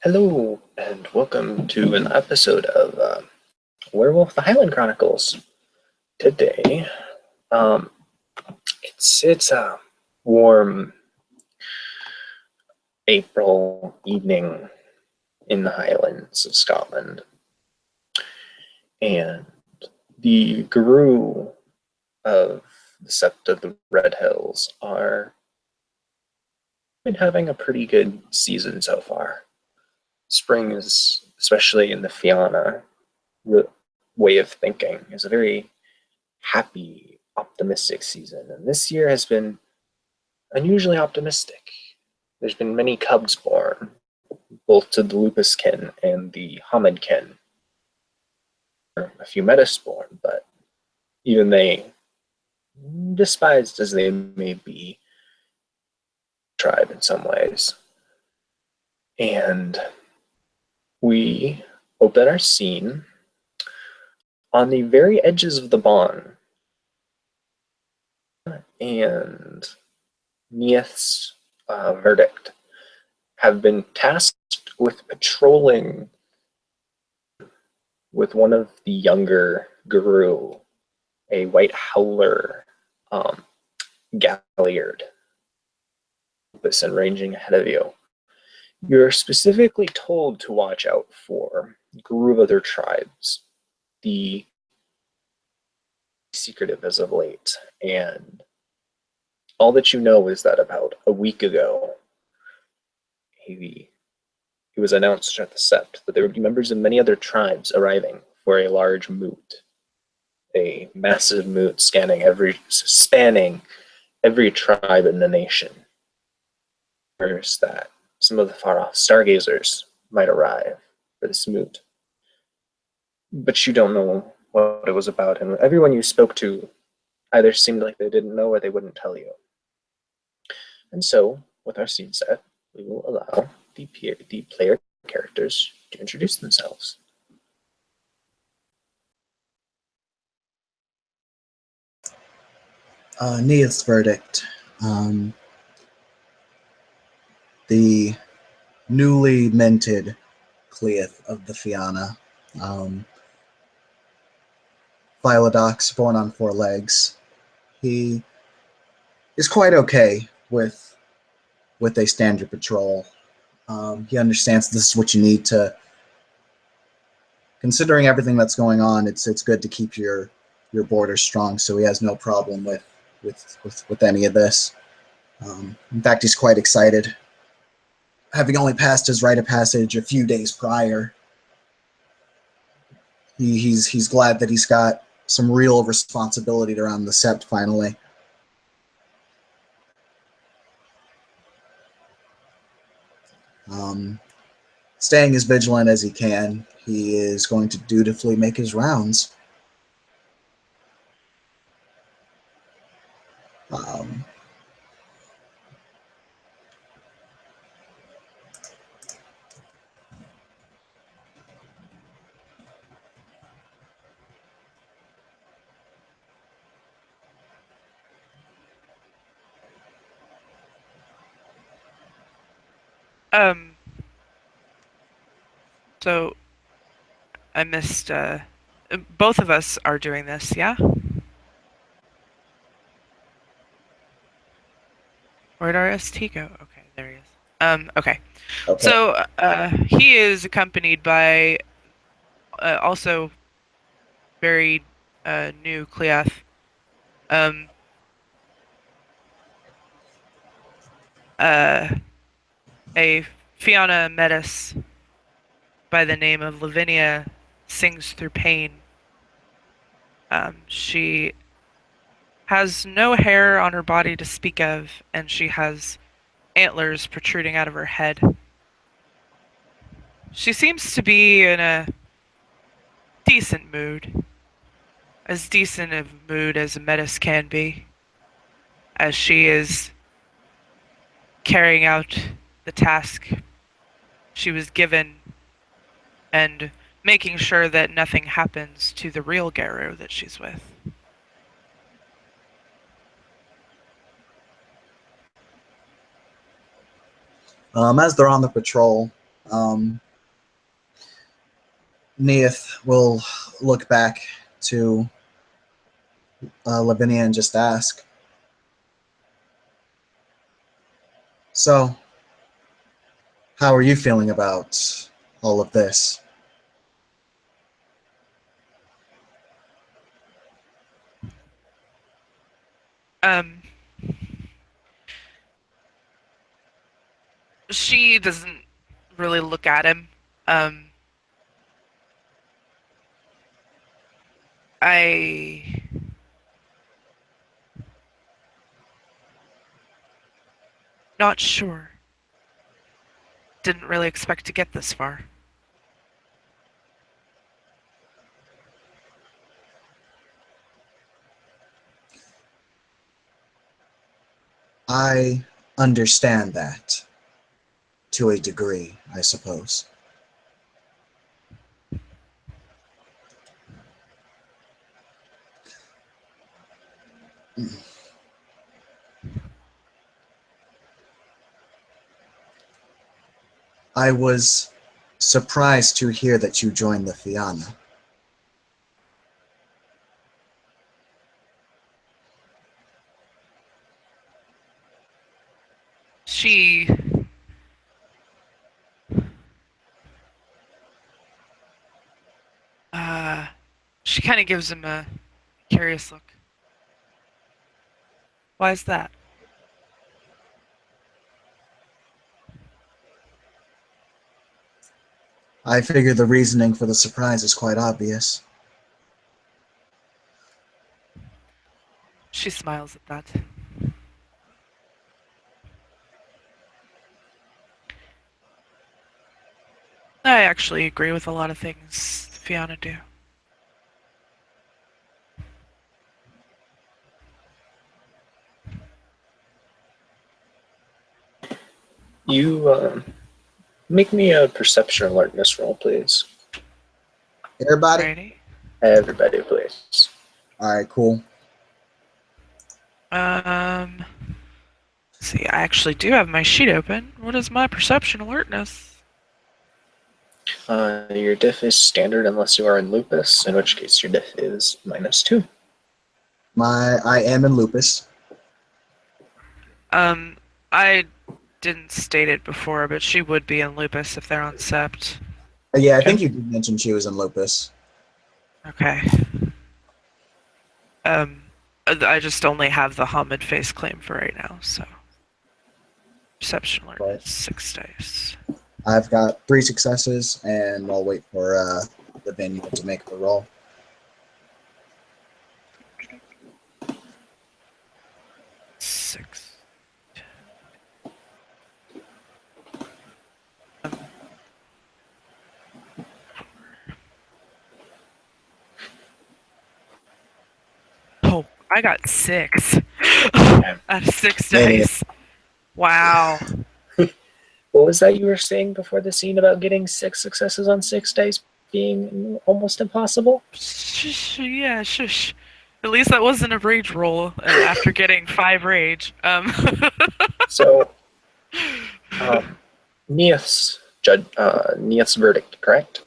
Hello, and welcome to an episode of Werewolf the Highland Chronicles. Today, um, it's a warm April evening in the Highlands of Scotland, and the Gru of the Sept of the Red Hills are been having a pretty good season so far. Spring is, especially in the Fianna way of thinking, is a very happy, optimistic season. And this year has been unusually optimistic. There's been many cubs born, both to the lupus kin and the homid kin. A few metis born, but even they, despised as they may be, tribe in some ways. And we open our scene on the very edges of the Bon, and Neith's verdict have been tasked with patrolling with one of the younger Guru, a white howler galliard, and ranging ahead of you. You're specifically told to watch out for Guru of other tribes, the secretive as of late, and all that you know is that about a week ago, it was announced at the Sept that there would be members of many other tribes arriving for a large moot, a massive moot spanning every tribe in the nation. There's that some of the far-off stargazers might arrive for this moot, but you don't know what it was about, and everyone you spoke to either seemed like they didn't know or they wouldn't tell you. And so, with our scene set, we will allow the player characters to introduce themselves. Neith's verdict. The newly minted Cleith of the Fianna. Philodox, born on 4 legs. He is quite okay with a standard patrol. He understands this is what you need to, considering everything that's going on, it's good to keep your borders strong, so he has no problem with any of this. In fact, he's quite excited. Having only passed his rite of passage a few days prior, he's glad that he's got some real responsibility around the Sept finally. Staying as vigilant as he can, he is going to dutifully make his rounds. So I missed, both of us are doing this, yeah? Where'd our ST go? Okay, there he is. Okay. So he is accompanied by also very new Cleith. A Fianna Metis by the name of Lavinia sings through pain. She has no hair on her body to speak of, and she has antlers protruding out of her head. She seems to be in a decent mood. As decent a mood as a Metis can be, as she is carrying out the task she was given and making sure that nothing happens to the real Garou that she's with. As they're on the patrol, Neith will look back to Lavinia and just ask, so, how are you feeling about all of this? Um, she doesn't really look at him. Um, I not sure. Didn't really expect to get this far. I understand that to a degree, I suppose. I was surprised to hear that you joined the Fianna. She uh she kind of gives him a curious look. Why is that? I figure the reasoning for the surprise is quite obvious. She smiles at that. I actually agree with a lot of things Fiona do. You make me a perception alertness roll, please. Everybody? Alrighty. Everybody, please. All right, cool. Let's see, I actually do have my sheet open. What is my perception alertness? Your diff is standard unless you are in lupus, in which case your diff is -2. I am in lupus. I didn't state it before, but she would be in lupus if they're on sept. Yeah, I Okay. think you did mention she was in lupus. Okay. I just only have the Hamid face claim for right now, so perception alertness, 6 dice. I've got 3 successes, and I'll wait for Lavinia to make the roll. Six. Oh, I got 6 out of 6 dice. Wow. What was that you were saying before the scene about getting 6 successes on 6 dice being almost impossible? Shush, yeah, shush. At least that wasn't a rage roll after getting 5 rage. So, Neith's Neith's verdict, correct?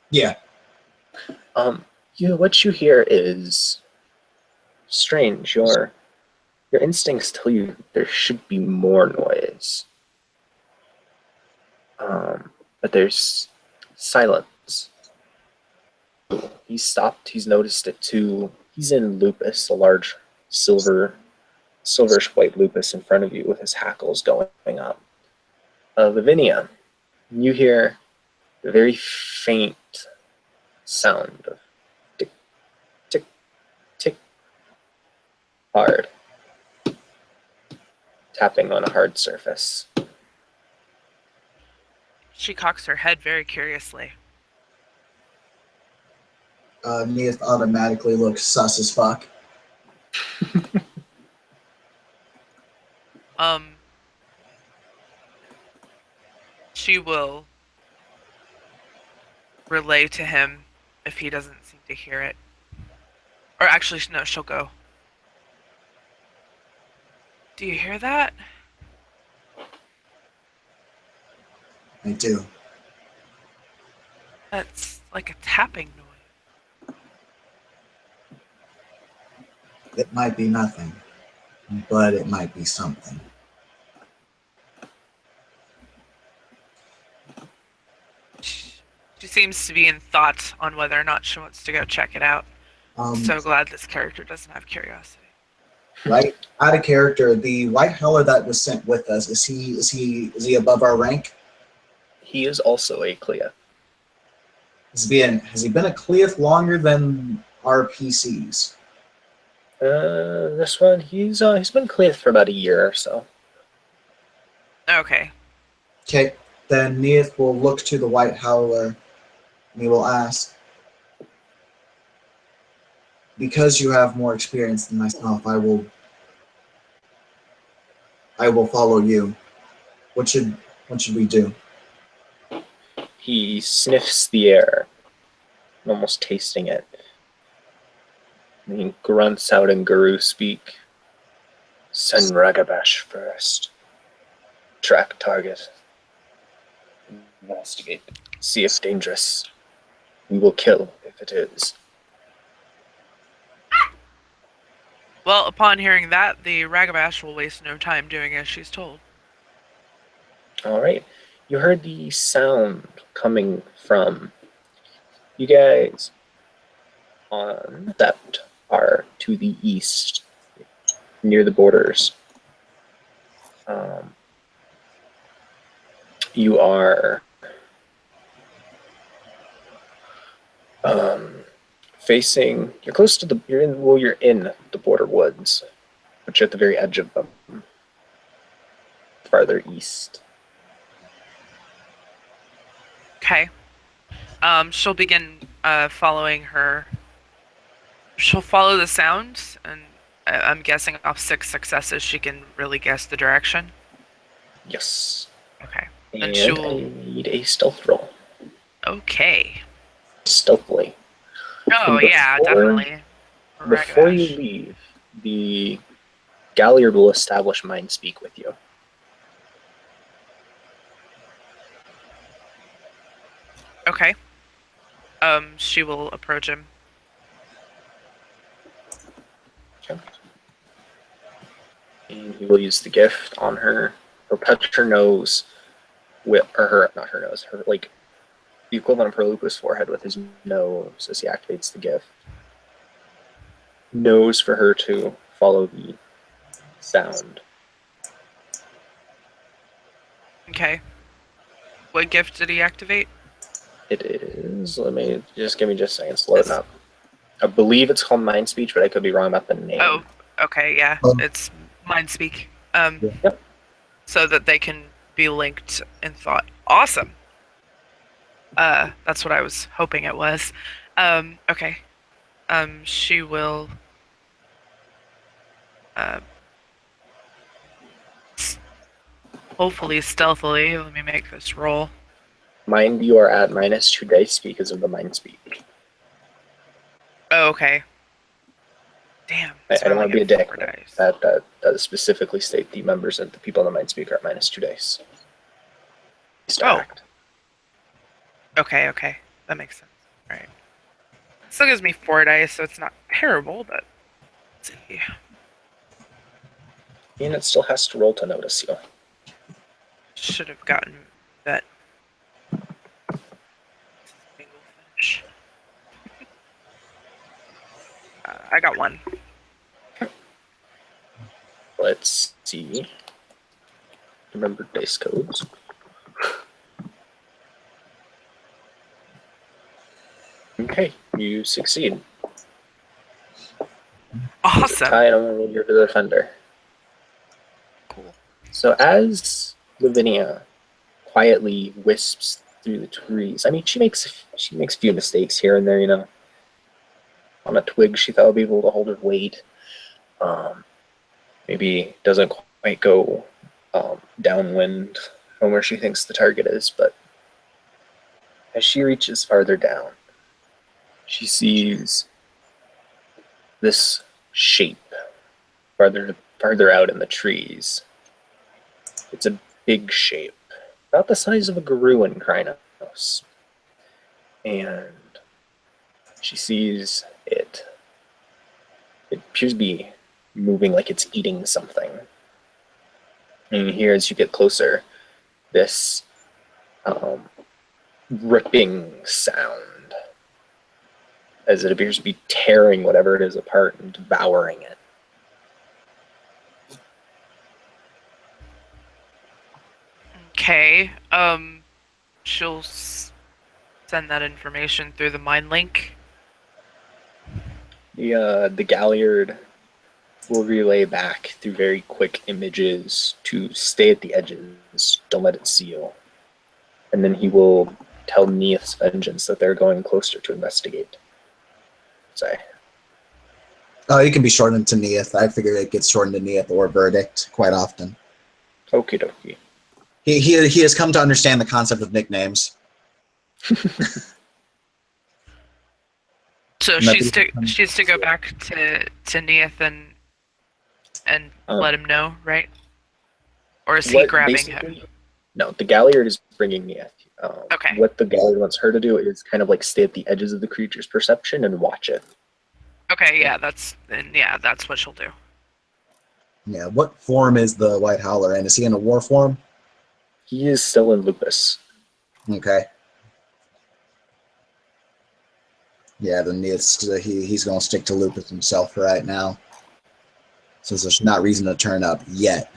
Yeah. What you hear is strange. Your instincts tell you there should be more noise, but there's silence. He's stopped. He's noticed it too. He's in lupus, a large silverish white lupus in front of you with his hackles going up. Lavinia, you hear a very faint sound of tick, tick, tick, hard tapping on a hard surface. She cocks her head very curiously. Neith automatically looks sus as fuck. She will relay to him if he doesn't seem to hear it. Or actually, no, she'll go. Do you hear that? I do. That's like a tapping noise. It might be nothing, but it might be something. She seems to be in thought on whether or not she wants to go check it out. Um, So glad this character doesn't have curiosity. right out of character, the white howler that was sent with us, is he above our rank? He is also a Clea. Has he been a Cleith longer than our PCs? This one, he's been Clea for about a year or so. Okay. Okay, then Neith will look to the white howler and he will ask, because you have more experience than myself, I will follow you. What should we do? He sniffs the air, almost tasting it. And he grunts out in Guru speak. Send Ragabash first. Track target. Investigate. See if dangerous. We will kill if it is. Well, upon hearing that, the Ragabash will waste no time doing as she's told. All right. You heard the sound coming from you guys on that are to the east, near the borders. You are facing. You're close to the. You're in the border woods, but you're at the very edge of them, farther east. Okay. She'll begin following her. She'll follow the sound, and I'm guessing off 6 successes, she can really guess the direction. Yes. Okay. And And I she'll. need a stealth roll. Okay. Stealthily. Oh, And yeah, definitely. Before you Ragabash. leave, the Galliard will establish mind speak with you. Okay. She will approach him. Okay. And he will use the gift on her. He'll touch her nose with, or her, not her nose, her, like, the equivalent of her lupus forehead with his nose as he activates the gift. Nose for her to follow the sound. Okay. What gift did he activate? It is, give me just a second to load it up. I believe it's called Mind Speech, but I could be wrong about the name. Oh, okay, yeah. It's Mind Speak. Yep. So that they can be linked in thought. Awesome. That's what I was hoping it was. Okay. She will hopefully stealthily, let me make this roll. Mind you are at -2 dice because of the Mind Speak. Oh, okay. Damn. I don't want to be a dick. Dice. That does specifically state the members and the people in the Mind Speak are at -2 dice. Stacked. Okay. That makes sense. Alright. Still gives me 4 dice, so it's not terrible, but let's see. And it still has to roll to notice you. Should have gotten that single finish. I got 1. Let's see. Remember dice codes. Okay, you succeed. Awesome. Tie and I'm gonna roll your defender. Cool. So as Lavinia quietly wisps through the trees, I mean she makes a few mistakes here and there, you know. On a twig she thought would be able to hold her weight. Maybe doesn't quite go downwind from where she thinks the target is, but as she reaches farther down, she sees this shape farther out in the trees. It's a big shape, about the size of a Guru in Chronicles. And she sees it. It appears to be moving like it's eating something. And you hear as you get closer this ripping sound as it appears to be tearing whatever it is apart and devouring it. Okay. She'll send that information through the mind link. The Galliard will relay back through very quick images to stay at the edges, don't let it see you. And then he will tell Neith's Vengeance that they're going closer to investigate. Sorry. Oh, it can be shortened to Neith. I figure it gets shortened to Neith or Verdict quite often. Okie dokie. He has come to understand the concept of nicknames. So she's to go back to Neith and let him know, right? Or is he grabbing him? No, the Galliard is bringing Neith. Okay. What the Galliard wants her to do is kind of like stay at the edges of the creature's perception and watch it. Okay, yeah, that's what she'll do. Yeah, what form is the White Howler in? Is he in a war form? He is still in Lupus. Okay. Yeah, then he's going to stick to Lupus himself right now. Since there's not reason to turn up yet.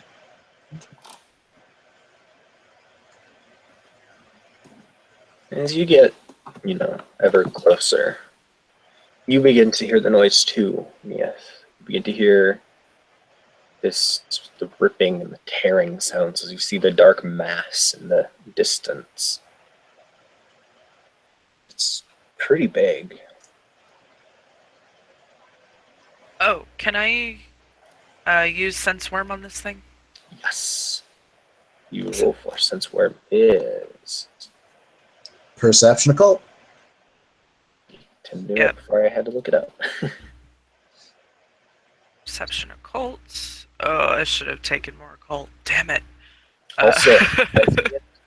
As you get, ever closer, you begin to hear the noise too, Neith. You begin to hear the ripping and the tearing sounds as you see the dark mass in the distance. It's pretty big. Oh, can I use Sense Worm on this thing? Yes. You roll for Sense Worm is Perception occult? To do it before I had to look it up. Perception occult. Oh, I should have taken more occult. Damn it. Also,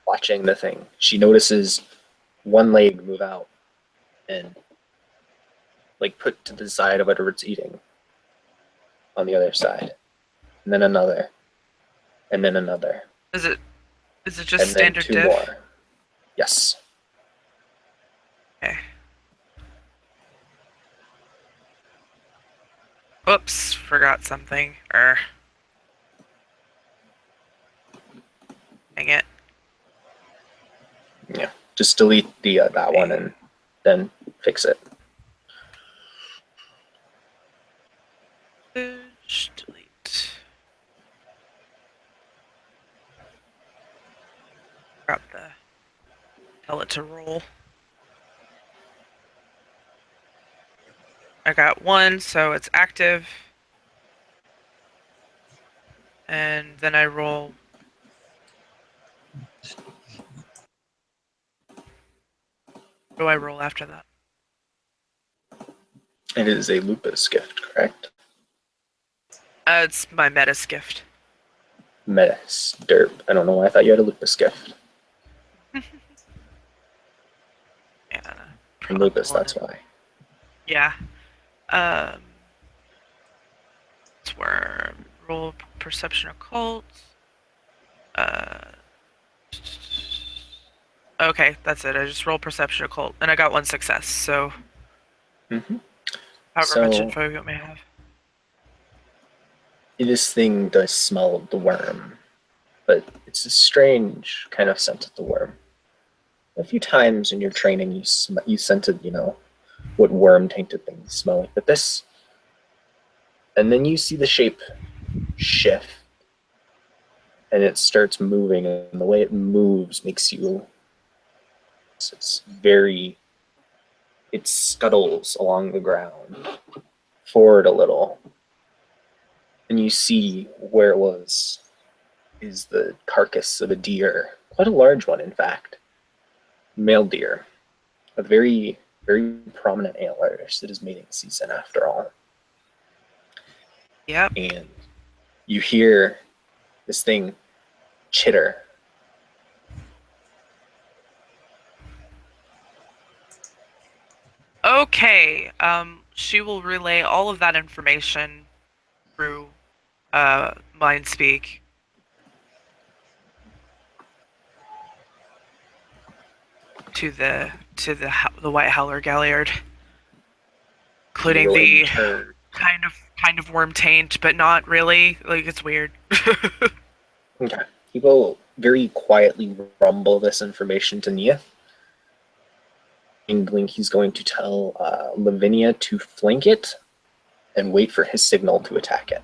watching the thing, she notices one leg move out and put to the side of whatever it's eating on the other side. And then another. And then another. Is it just and standard then two diff? more. Yes. Okay. Oops, forgot something. Dang it. Yeah. Just delete the that one and then fix it. Delete. Tell it to roll. I got 1, so it's active. And then I roll. What do I roll after that? It is a Lupus gift, correct? It's my Metis gift. Metis. Derp. I don't know why I thought you had a Lupus gift. Yeah. From Lupus, that's why. Yeah. It's where roll perception occult. Okay, that's it. I just rolled perception occult, and I got 1 success. So, however much info you may have. This thing does smell the worm, but it's a strange kind of scent of the worm. A few times in your training, you scented, what worm-tainted things smell like, but this, and then you see the shape shift, and it starts moving, and the way it moves makes you. It scuttles along the ground, forward a little, and you see where it was is the carcass of a deer, quite a large one, in fact, male deer, with very, very prominent antlers. It is mating season after all. Yep. And you hear this thing chitter Okay. She will relay all of that information through mind speak. To the White Howler Galliard, You including will in the turn. kind of worm taint, but not really. Like it's weird. Okay. He will very quietly rumble this information to Nia. Inkling he's going to tell Lavinia to flank it and wait for his signal to attack it.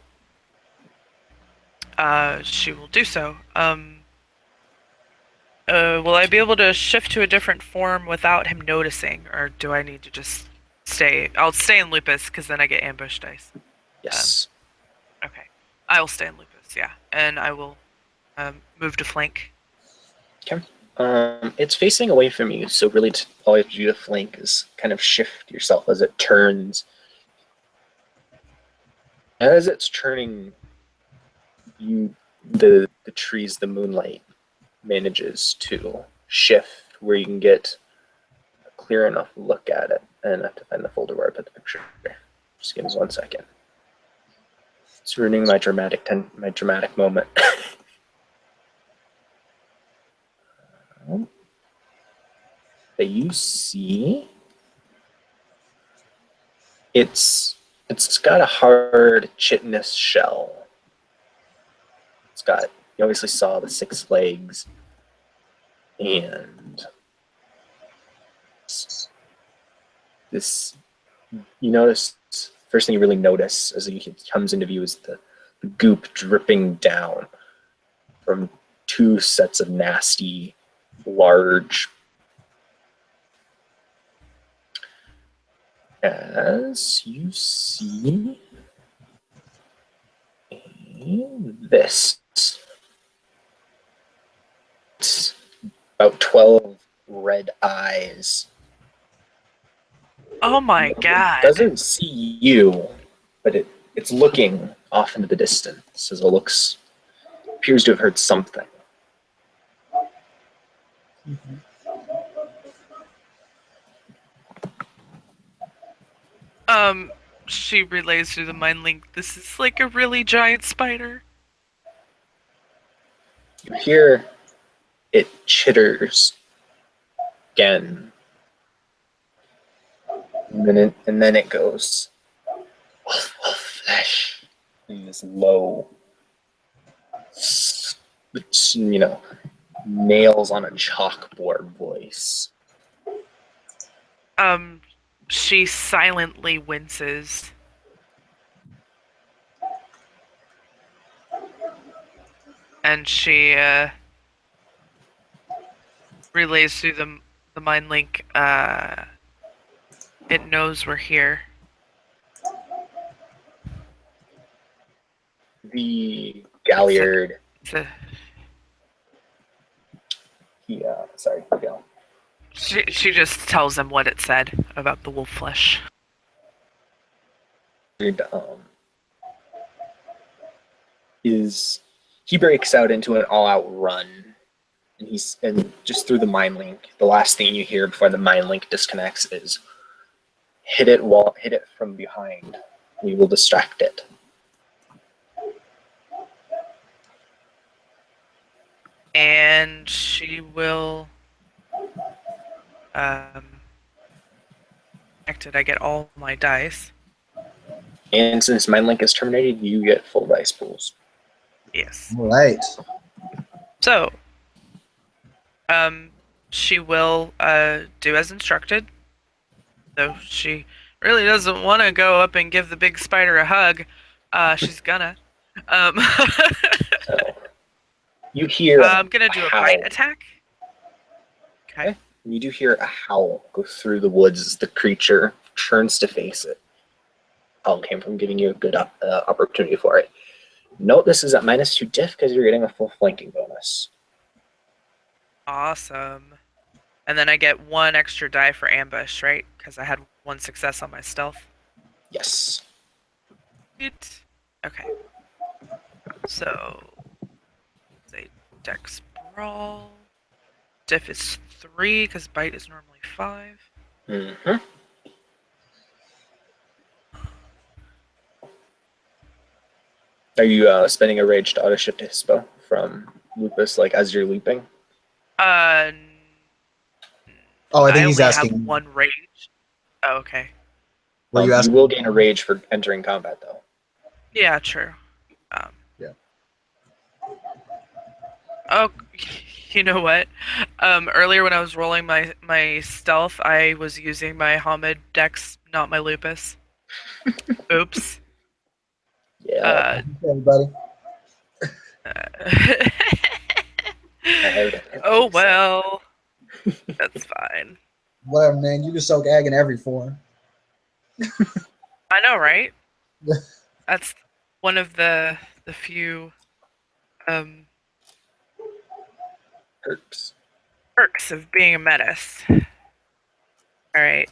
She will do so. Will I be able to shift to a different form without him noticing, or do I need to just stay? I'll stay in Lupus because then I get ambush dice. Yes. Okay, I will stay in Lupus, yeah, and I will move to flank. Okay. It's facing away from you, so really all you have to do to flank is kind of shift yourself as it turns. As it's turning, the trees, the moonlight manages to shift where you can get a clear enough look at it. And I have to find the folder where I put the picture. Just give me 1 second. It's ruining my dramatic moment. That you see, it's got a hard chitinous shell. It's got, you obviously saw the 6 legs, and this, you notice, first thing you really notice as it comes into view is the goop dripping down from 2 sets of nasty, large, as you see this. It's about 12 red eyes. Oh my god! It doesn't see you, but it's looking off into the distance as it appears to have heard something. She relays through the mind link. This is like a really giant spider. You hear it chitters again. And then it goes, wolf, wolf, flesh, in this low, nails on a chalkboard voice. She silently winces. And she relays through the mind link. It knows we're here. The Galliard. Sorry, go. She just tells him what it said about the wolf flesh. He breaks out into an all-out run, and just through the mind link, the last thing you hear before the mind link disconnects is hit it from behind. We will distract it. And she will acted. I get all my dice. And since mind link is terminated, you get full dice pools. Yes. All right. So, she will do as instructed. Though she really doesn't want to go up and give the big spider a hug, she's gonna. So you hear. I'm gonna do a bite attack. Okay. You do hear a howl go through the woods as the creature turns to face it. Howl came from giving you a good opportunity for it. Note this is at -2 diff because you're getting a full flanking bonus. Awesome. And then I get 1 extra die for ambush, right? Because I had 1 success on my stealth. Yes. Okay. So, say dex brawl. Diff is 3 because bite is normally 5. Mm-hmm. Are you spending a rage to auto shift to Hispo from Lupus, like as you're leaping? Uh, Oh, I I think he's only have asking. one rage. Oh, okay. Were you You asking? will gain a rage for entering combat, though. Yeah, true. Um, Yeah. Oh, you know what? Earlier when I was rolling my stealth, I was using my Hamid dex, not my lupus. Oops. Yeah, Uh, Everybody. I would have oh fixed that. well, that's fine. Whatever, man. You can soak egg in every form. I know, right? That's one of the few um Perks. perks of being a menace. All right,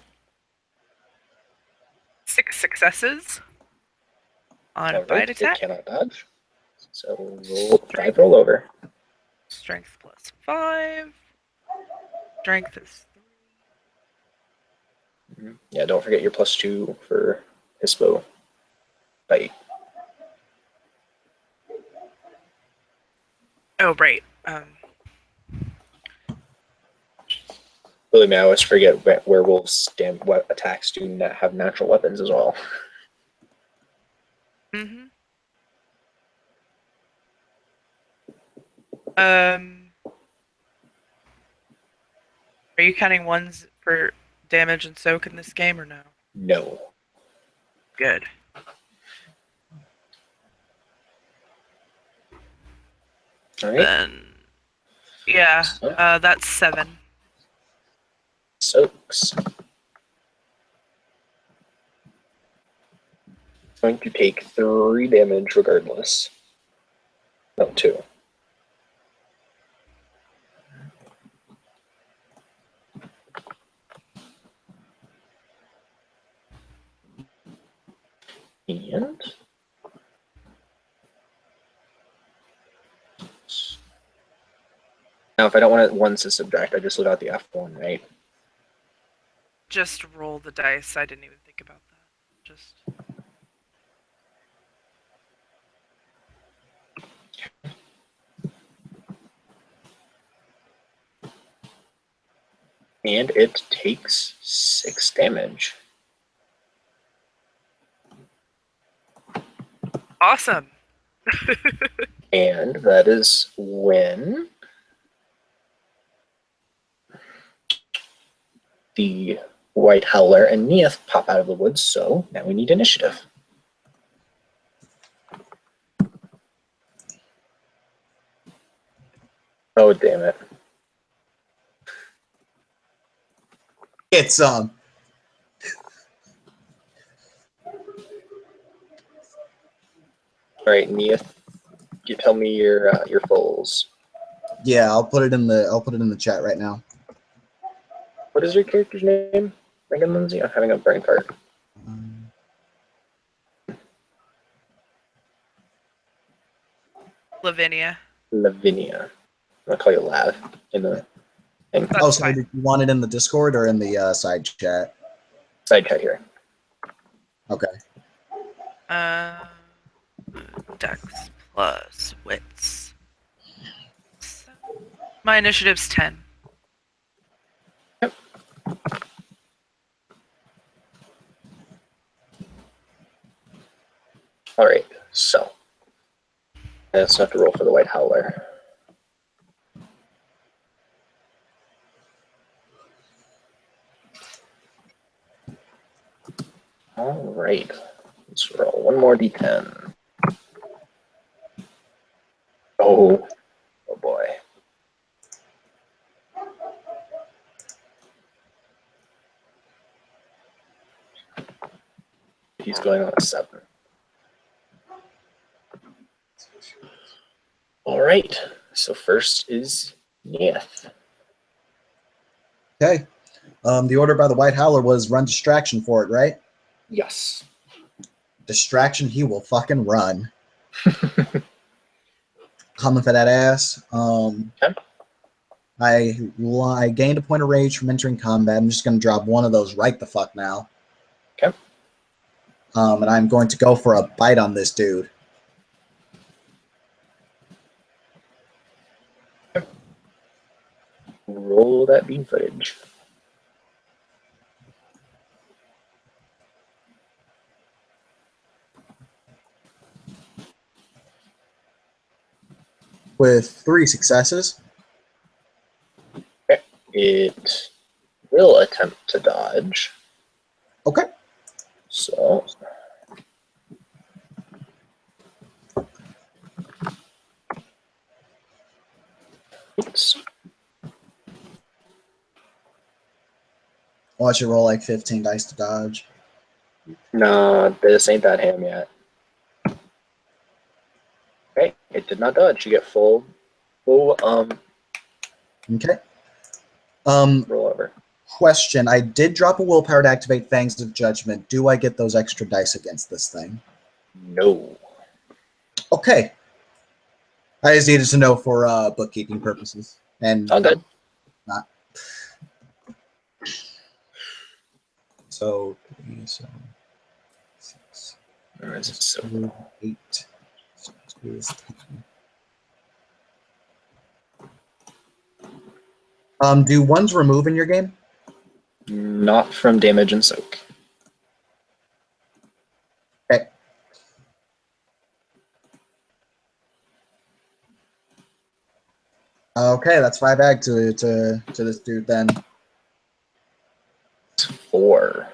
6 successes on a All bite right, it attack. cannot dodge. So roll 5 roll over. Strength plus 5. Strength is 3. Yeah, don't forget your +2 for Hispo bite. Oh right. Believe me, I always forget werewolves attacks do not have natural weapons as well. Mhm. Um, are you counting ones for damage and soak in this game or no? No. Good. All right. Then, yeah, So, that's 7. soaks. Going to take 3 damage regardless. No, 2. And now, if I don't want it ones to subtract, I just leave out the F1, right? Just roll the dice. I didn't even think about that. Just And it takes 6 damage. awesome. And that is when the White Howler and Neith pop out of the woods, so now we need initiative. Oh, damn it. It's All right, Neith, you tell me your fulls. Yeah, I'll put it in the chat right now. What is your character's name? Megan Lindsay? I'm having a brain fart. Lavinia. Lavinia. I'll call you Lav in the thing. That's Oh, so fine. did you want it in the Discord or in the side chat? Side cut here. Okay. Dex plus wits. My initiative's 10. All right, so let's have to roll for the White Howler. All right, let's roll one more d10. Oh boy. He's going on a 7. All right, so first is Neith. Okay. The order by the White Howler was run distraction for it, right? Yes. Distraction, he will fucking run. Coming for that ass. Okay. I gained a point of rage from entering combat. I'm just going to drop one of those right the fuck now. Okay. And I'm going to go for a bite on this dude. roll that beam footage. With 3 successes. Okay. It will attempt to dodge. Okay. So oops. Watch it roll like 15 dice to dodge. Nah, this ain't that ham yet. Okay, it did not dodge. You get full Okay. roll over. Question. I did drop a willpower to activate Fangs of Judgment. Do I get those extra dice against this thing? No. Okay. I just needed to know for bookkeeping purposes. And All good. not. So 3, 7, 6, Or is it so 2, 8. 2, 10. Do ones remove in your game? not from damage and soak. Okay. Okay, that's 5 ag to this dude then. 4.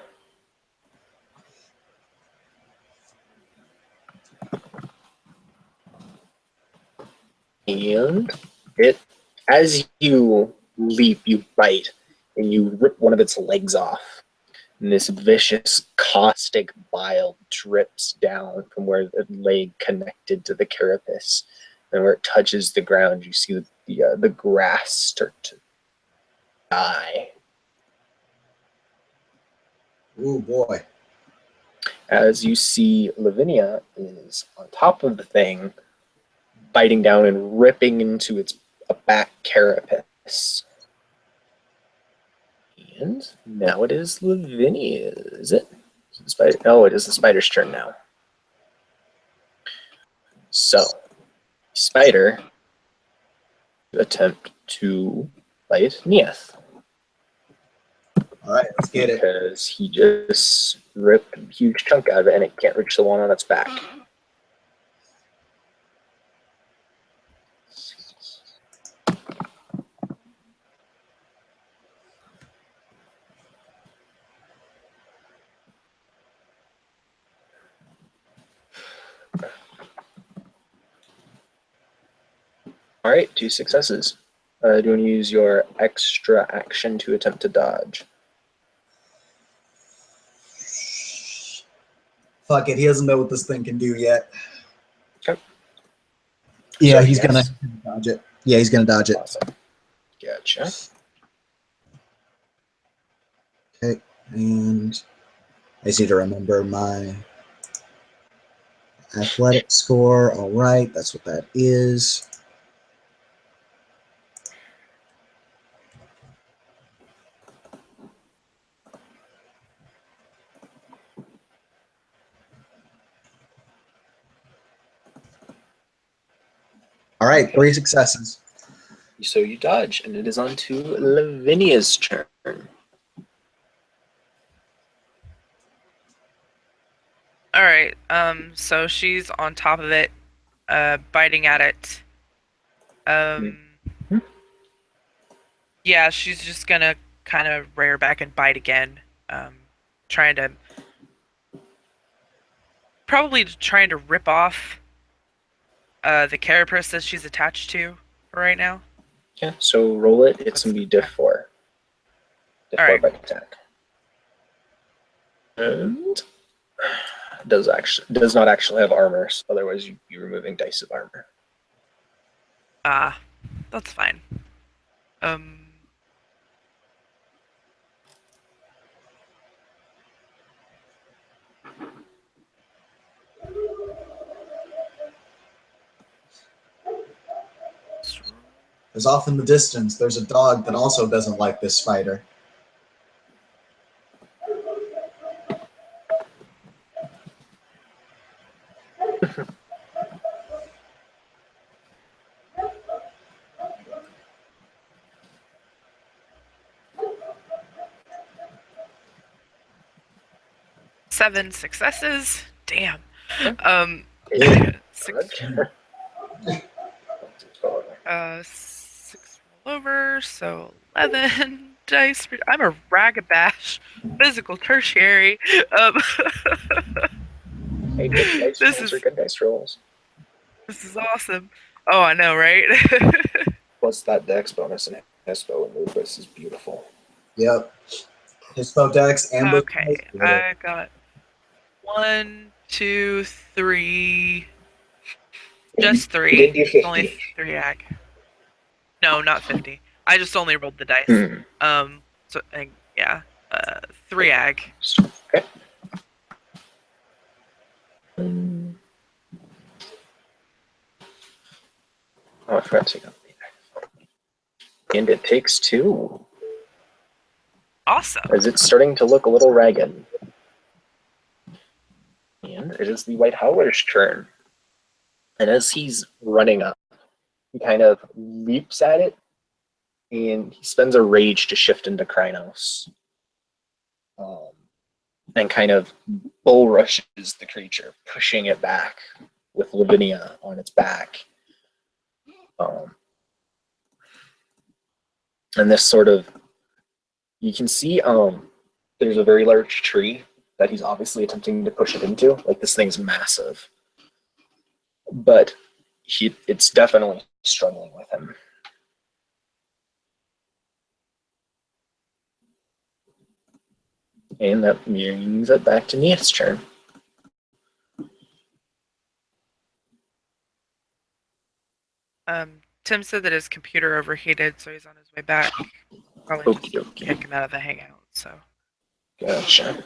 And it, as you leap, you bite, and you rip one of its legs off. And this vicious, caustic bile drips down from where the leg connected to the carapace. And where it touches the ground, you see the grass start to die. Oh boy. As you see, Lavinia is on top of the thing, biting down and ripping into its back carapace. And now it is Lavinia, is it? Oh, it is the spider's turn now. So, spider attempt to bite Neith. All right, let's get it. Because he just ripped a huge chunk out of it and it can't reach the one on its back. All right, 2 successes. Do you want to use your extra action to attempt to dodge? Fuck it, he doesn't know what this thing can do yet. Okay. Yeah, So, he's yes. gonna dodge it. Yeah, he's gonna dodge it. Awesome. Gotcha. Okay, and I just need to remember my athletic score. All right, that's what that is. All right, 3 successes. So you dodge, and it is on to Lavinia's turn. All right. So she's on top of it, biting at it. Yeah, she's just gonna kind of rear back and bite again. Trying to trying to rip off the carapace that she's attached to for right now. Yeah, so roll it. It's going to be diff 4. Diff 4 Alright. bite attack. And does not actually have armor, so otherwise you'd be removing dice of armor. That's fine. Because off in the distance, there's a dog that also doesn't like this spider. 7 successes. Damn. Yeah. 6, 6 roll over, so 11 dice. I'm a ragabash physical tertiary. Hey, good dice This rolls are is good dice rolls. this is awesome. Oh, I know, right? Plus that dex bonus and Hespo and Lupus is beautiful. Yep. Hispo Dex, Ambush. Okay, I got 1, 2, 3. Just You didn't 3. do It's only 50. 3 ag. No, not 50. I just only rolled the dice. Hmm. So yeah, 3 ag. Okay. Oh, I forgot to take out the And it takes 2. Awesome. As it's starting to look a little ragged. And it is the White Howler's turn. And as he's running up, he kind of leaps at it, and he spends a rage to shift into Krynos. And kind of bull rushes the creature, pushing it back with Lavinia on its back. And this sort of, you can see there's a very large tree that he's obviously attempting to push it into. Like, this thing's massive. But it's definitely struggling with him. And that brings it back to Neith's turn. Tim said that his computer overheated, so he's on his way back. Probably Okie just dokie. kick him out of the hangout. So Gotcha.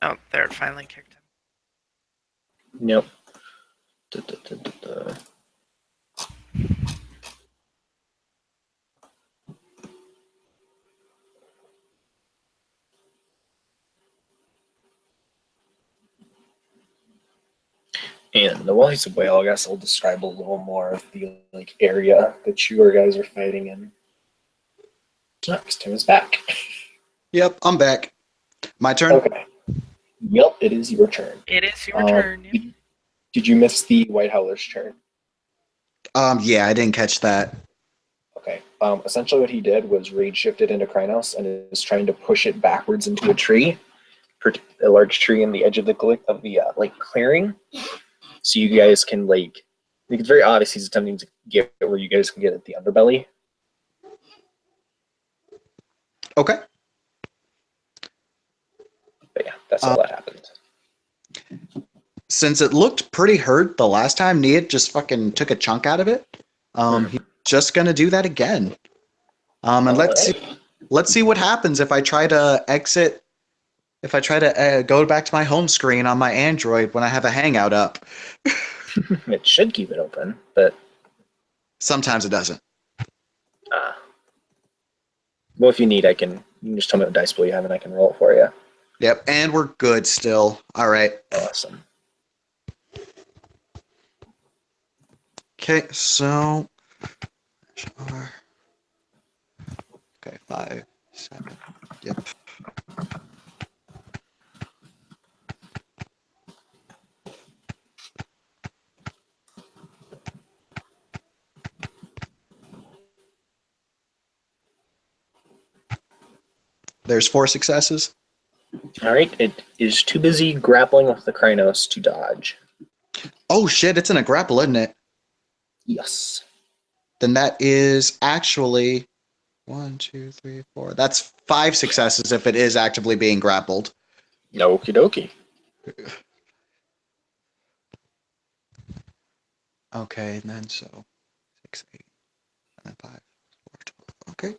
oh, there it finally kicked him. Nope. Da, da, da, da, da. And while he's away, I guess I'll describe a little more of the area that you guys are fighting in. Next, Tim is back. Yep, I'm back. My turn? Okay. Yep, it is your turn. It is your turn. Did you miss the White Howler's turn? Yeah, I didn't catch that. Okay. Essentially what he did was rage shifted into Krynos and is trying to push it backwards into a tree, a large tree in the edge of the clearing. So you guys can it's very obvious he's attempting to get where you guys can get at the underbelly. Okay. But yeah, that's all that happened. Since it looked pretty hurt the last time, Neit just fucking took a chunk out of it. He's just gonna do that again. And let's see what happens if I try to exit. If I try to go back to my home screen on my Android when I have a Hangout up. It should keep it open, but Sometimes it doesn't. Well, if you need, you can just tell me what dice pool you have, and I can roll it for you. Yep, and we're good still. All right. Awesome. Okay, so okay, 5, 7. Yep. There's 4 successes. All right, it is too busy grappling with the Krynos to dodge. Oh shit, it's in a grapple, isn't it? Yes. Then that is actually 1, 2, 3, 4. That's 5 successes if it is actively being grappled. Okie dokie. Okay, and then so 6, 8, and then 5, 4, 12. Okay.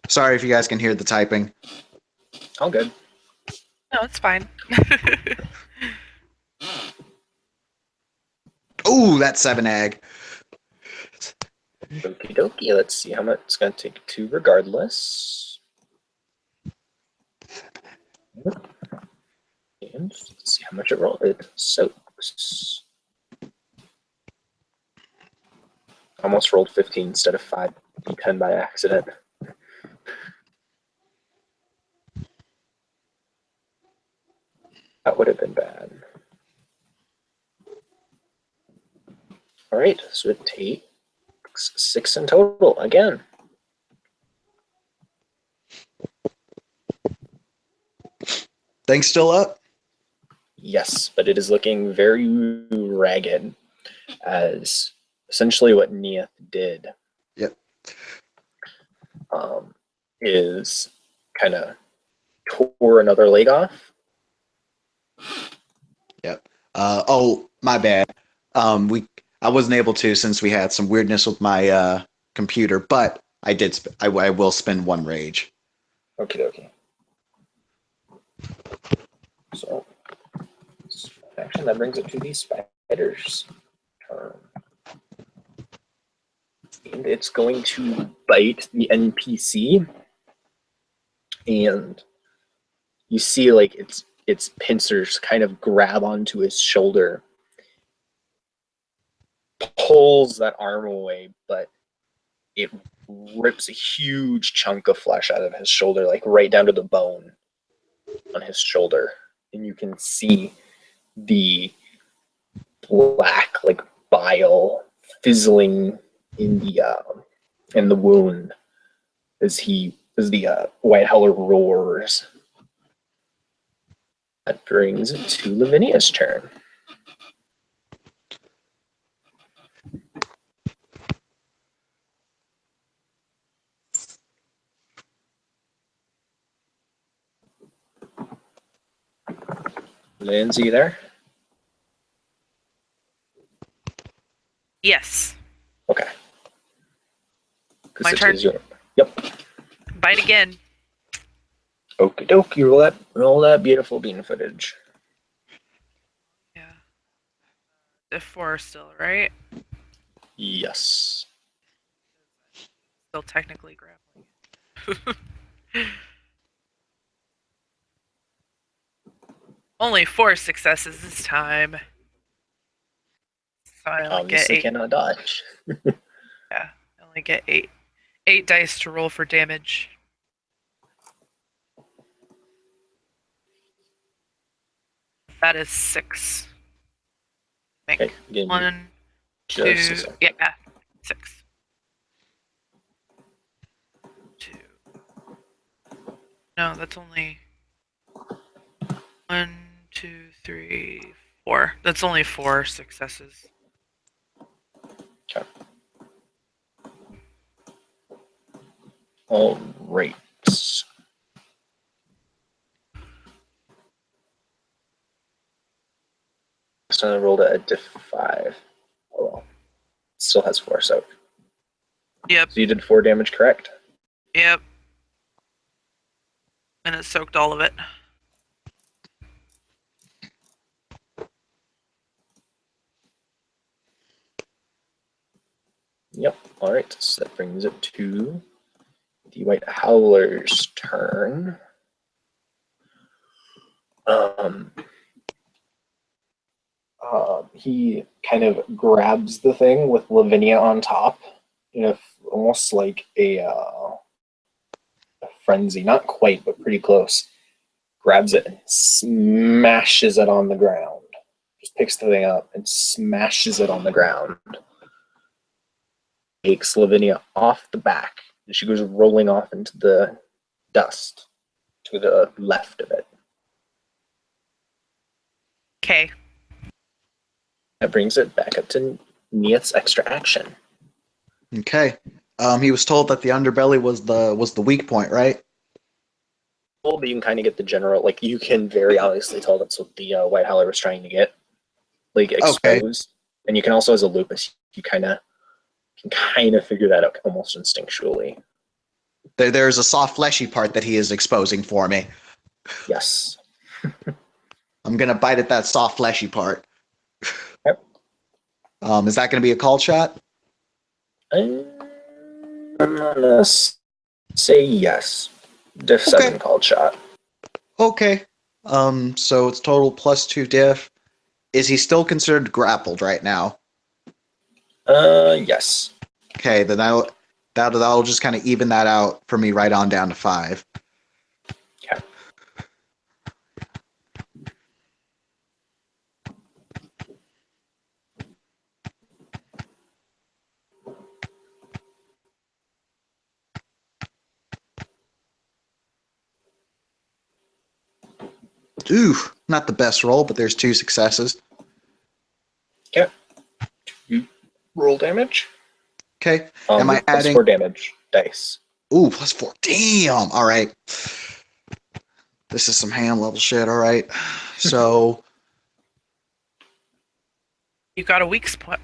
Sorry if you guys can hear the typing. All good. No, it's fine. Ooh, that's 7 ag. Okie dokie. Let's see how much it's going to take to regardless. And let's see how much it rolled. It soaks. Almost rolled 15 instead of 5d10 by accident. That would have been bad. All right, so it takes 6 in total again. Things still up? Yes, but it is looking very ragged, as essentially what Neit did. Yep. Is kind of tore another leg off. Yep. Oh, my bad. I wasn't able to since we had some weirdness with my computer, but I did. I will spend 1 rage. Okie dokie. So, action that brings it to the spider's turn. And it's going to bite the NPC. And you see like its pincers kind of grab onto his shoulder. Pulls that arm away, but it rips a huge chunk of flesh out of his shoulder, like right down to the bone on his shoulder. And you can see the black, like bile fizzling in the wound as the White Howler roars. That brings it to Lavinia's turn. Lindsay, there? Yes. Okay. My turn? Yep. Bite again. Okie dokie, roll that beautiful bean footage. Yeah. The 4 still, right? Yes. Still technically grappling. Only 4 successes this time. So I only Obviously get 8. cannot dodge. Yeah, I only get 8. 8 dice to roll for damage. That is 6. I think. Okay, 1, 2, yeah, 6. 2. No, that's only 1, 2, 3, 4. That's only 4 successes. Okay. All right. So I rolled a diff 5. Oh well. Still has 4, so. Yep. So you did 4 damage, correct? Yep. And it soaked all of it. Yep. All right. So that brings it to the White Howler's turn. He kind of grabs the thing with Lavinia on top, almost like a frenzy. Not quite, but pretty close. Grabs it and smashes it on the ground. Just picks the thing up and smashes it on the ground. Takes Lavinia off the back, and she goes rolling off into the dust to the left of it. Okay. That brings it back up to Neit's extra action. Okay. He was told that the underbelly was the weak point, right? But you can kind of get the general, like you can very obviously tell that's what the White Howler was trying to get, like exposed. Okay. And you can also, as a lupus, you can kind of figure that out almost instinctually. There's a soft, fleshy part that he is exposing for me. Yes. I'm gonna bite at that soft, fleshy part. Yep. Is that gonna be a call shot? I'm gonna say yes. Diff 7 called shot. Okay. So it's total +2 diff. Is he still considered grappled right now? Yes. Okay, then that'll just kind of even that out for me right on down to 5. Okay. Ooh, not the best roll, but there's 2 successes. Okay. You roll damage. Okay. Am I Plus adding? 4 damage dice. Ooh, +4. Damn. All right. This is some ham level shit. All right. So You got a weak point.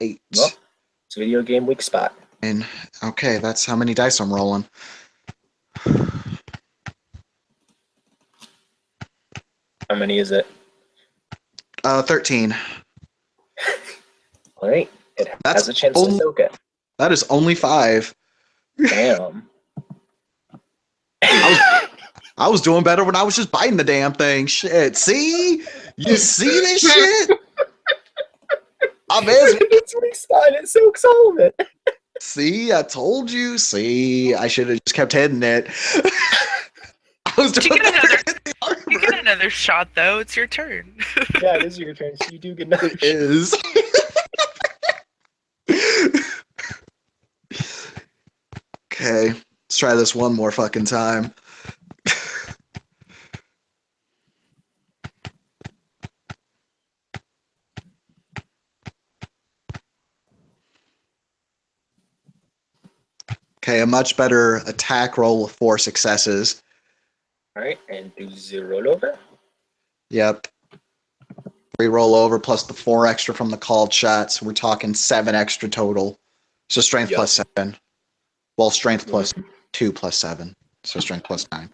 8. Well, it's a video game weak spot. And okay, that's how many dice I'm rolling. How many is it? 13. All right. It That's has a chance to soak it. That is only 5. Damn. I was doing better when I was just biting the damn thing. Shit. See? You see this shit? It's weak spot. It soaks all of it. See, I told you. See, I should have just kept hitting it. I was doing you get another shot, though. It's your turn. Yeah, it is your turn, so you do get another It is. Okay, let's try this one more fucking time. Okay, a much better attack roll with 4 successes. All right, and do 0 rollover. Yep. 3 rollover plus the 4 extra from the called shots. We're talking 7 extra total. So strength plus 7. Well, strength plus 2 plus 7. So strength plus 9.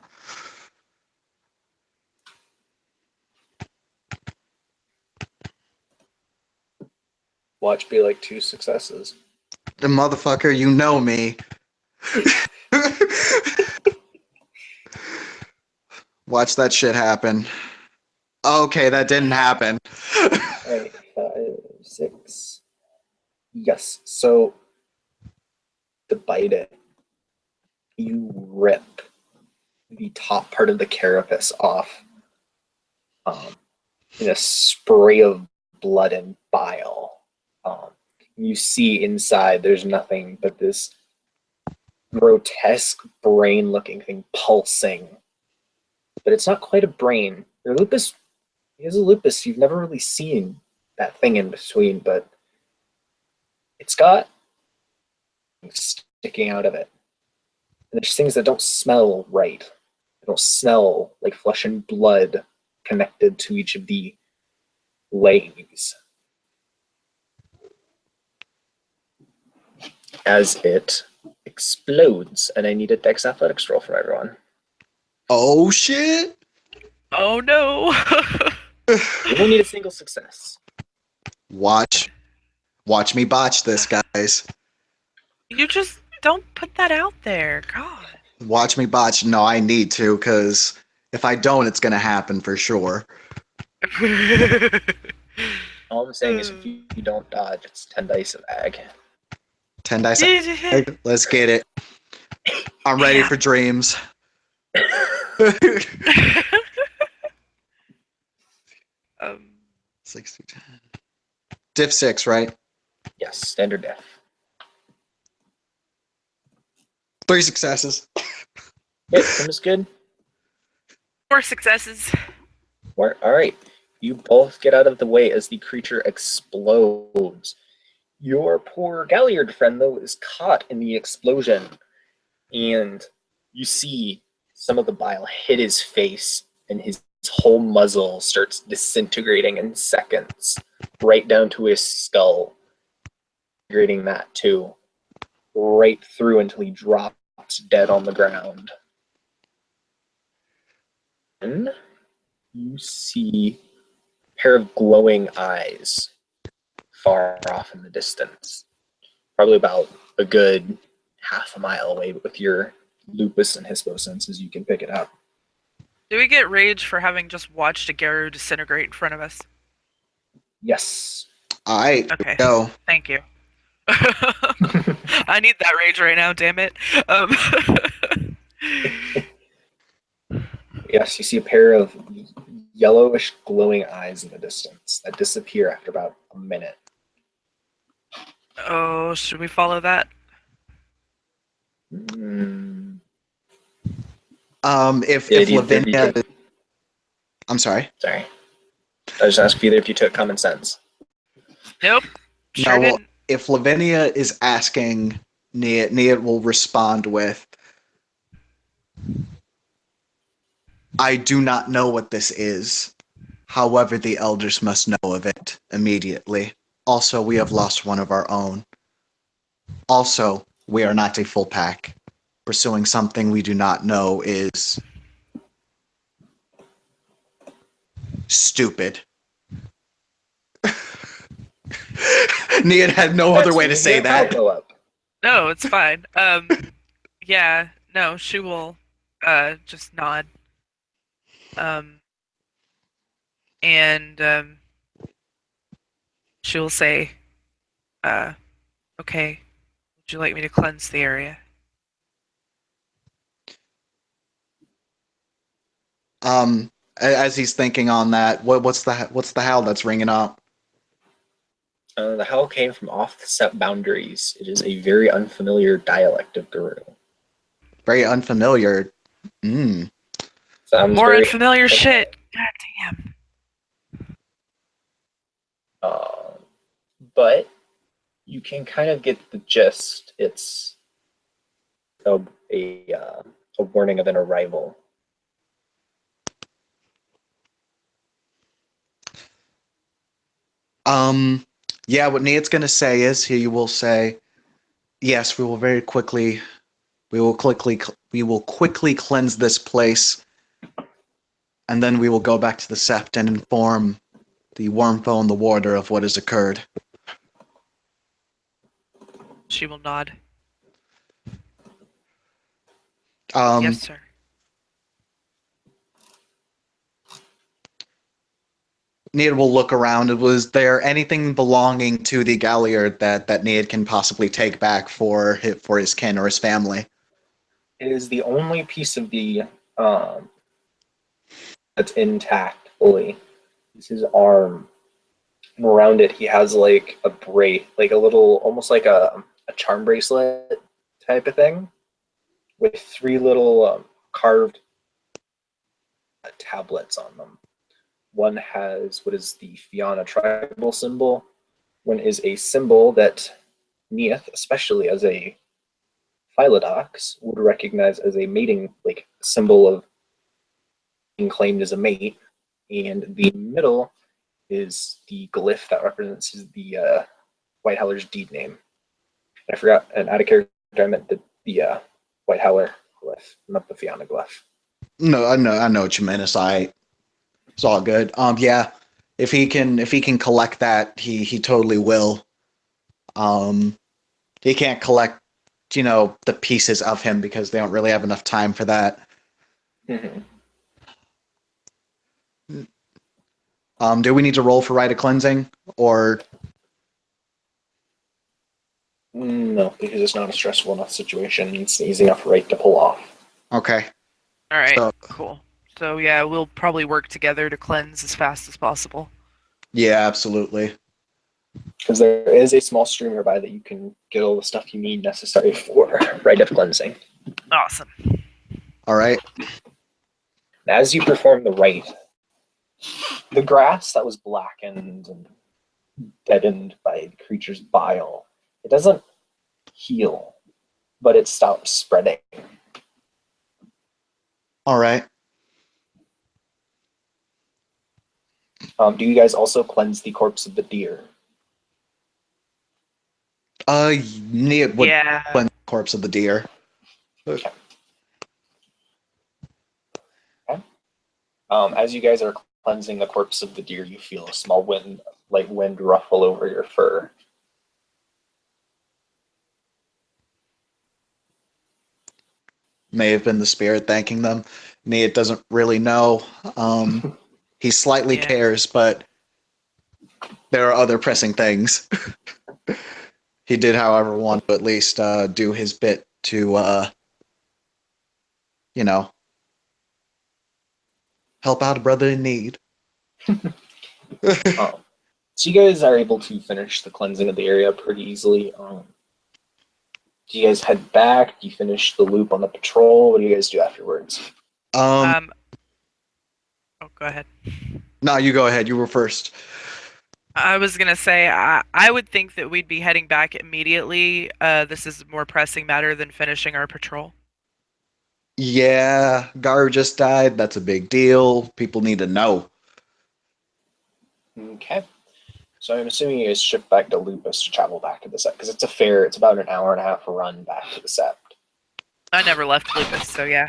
Watch be like 2 successes. The motherfucker, you know me. Watch that shit happen. Okay, that didn't happen. Alright, 5, 6. Yes, so to bite it, you rip the top part of the carapace off in a spray of blood and bile. You see inside there's nothing but this grotesque brain looking thing pulsing. But it's not quite a brain. Your lupus is a lupus. You've never really seen that thing in between, but it's got sticking out of it. And there's things that don't smell right. They don't smell like flesh and blood connected to each of the legs. As it explodes, and I need a Dex Athletics roll from everyone. Oh shit! Oh no! You only need a single success. Watch me botch this, guys. You just don't put that out there. God. Watch me botch. No, I need to, because if I don't, it's gonna happen for sure. All I'm saying is if you don't dodge, it's 10 dice of ag. 10 dice. Let's get it. I'm ready for dreams. 6 through 10. Diff 6, right? Yes, standard diff. 3 successes. Yep, Tim is good. 4 successes. All right. You both get out of the way as the creature explodes. Your poor Galliard friend, though, is caught in the explosion. And you see some of the bile hit his face, and his whole muzzle starts disintegrating in seconds, right down to his skull. Disintegrating that, too. Right through until he drops dead on the ground. Then you see a pair of glowing eyes far off in the distance, probably about a good half a mile away. But with your lupus and hispo senses, you can pick it up. Do we get rage for having just watched a Garu disintegrate in front of us? Yes. All right, Okay. go. Thank you. I need that rage right now, damn it. Yes, you see a pair of yellowish glowing eyes in the distance that disappear after about a minute. Oh, should we follow that? Mm, If Lavinia, I'm sorry. Sorry. I was just asking either if you took common sense. Nope. Sure No, well, didn't. if Lavinia is asking, Neit will respond with, I do not know what this is. However, the elders must know of it immediately. Also, we have lost one of our own. Also, we are not a full pack. Pursuing something we do not know is stupid. Neit had no other way to say that. Go up. No, it's fine. Yeah, no, she will just nod. And she will say, okay, would you like me to cleanse the area? As he's thinking on that, what's the howl that's ringing up? The howl came from off the steppe boundaries. It is a very unfamiliar dialect of Guru. Very unfamiliar. Sounds More very unfamiliar shit. God damn. But you can kind of get the gist. It's a warning of an arrival. Yeah, what Neit's gonna say is he will say, yes, we will quickly cleanse this place, and then we will go back to the Sept and inform the Wormfoe and the Warder of what has occurred. She will nod. Um, Yes, sir. Neit will look around. Was there anything belonging to the Galliard that Neit can possibly take back for his kin or his family? It is the only piece of the that's intact fully. It's his arm. And around it, he has like a like a little, almost like a charm bracelet type of thing, with three little carved tablets on them. One has what is the Fianna tribal symbol. One is a symbol that Neith, especially as a Philodox, would recognize as a mating, like symbol of being claimed as a mate. And the middle is the glyph that represents the White Howler's deed name. I forgot, and out of character, I meant the White Howler glyph, not the Fianna glyph. No, I know what you meant. It's all good. Yeah, if he can collect that, he totally will. He can't collect, the pieces of him because they don't really have enough time for that. Mm-hmm. Do we need to roll for Rite of Cleansing, or? No, because it's not a stressful enough situation. It's an easy enough rite to pull off. Okay. All right, So, cool. So yeah, we'll probably work together to cleanse as fast as possible. yeah, absolutely. Because there is a small stream nearby that you can get all the stuff you need necessary for rite of cleansing. Awesome. All right. As you perform the rite, the grass that was blackened and deadened by the creature's bile, it doesn't heal, but it stops spreading. All right. Do you guys also cleanse the corpse of the deer? Neit would cleanse the corpse of the deer. Okay. As you guys are cleansing the corpse of the deer, you feel a small wind of light wind ruffle over your fur. May have been the spirit thanking them. Neit doesn't really know. He slightly Yeah. cares, but there are other pressing things. He did, however, want to at least do his bit to, you know, help out a brother in need. So you guys are able to finish the cleansing of the area pretty easily. Do you guys head back? Do you finish the loop on the patrol? What do you guys do afterwards? Oh, go ahead. No, you go ahead. You were first. I was gonna say I would think that we'd be heading back immediately. This is a more pressing matter than finishing our patrol. Yeah, Gar just died. That's a big deal. People need to know. Okay. So I'm assuming you guys ship back to Lupus to travel back to the Sept, because it's about an hour and a half run back to the Sept. I never left Lupus, so yeah.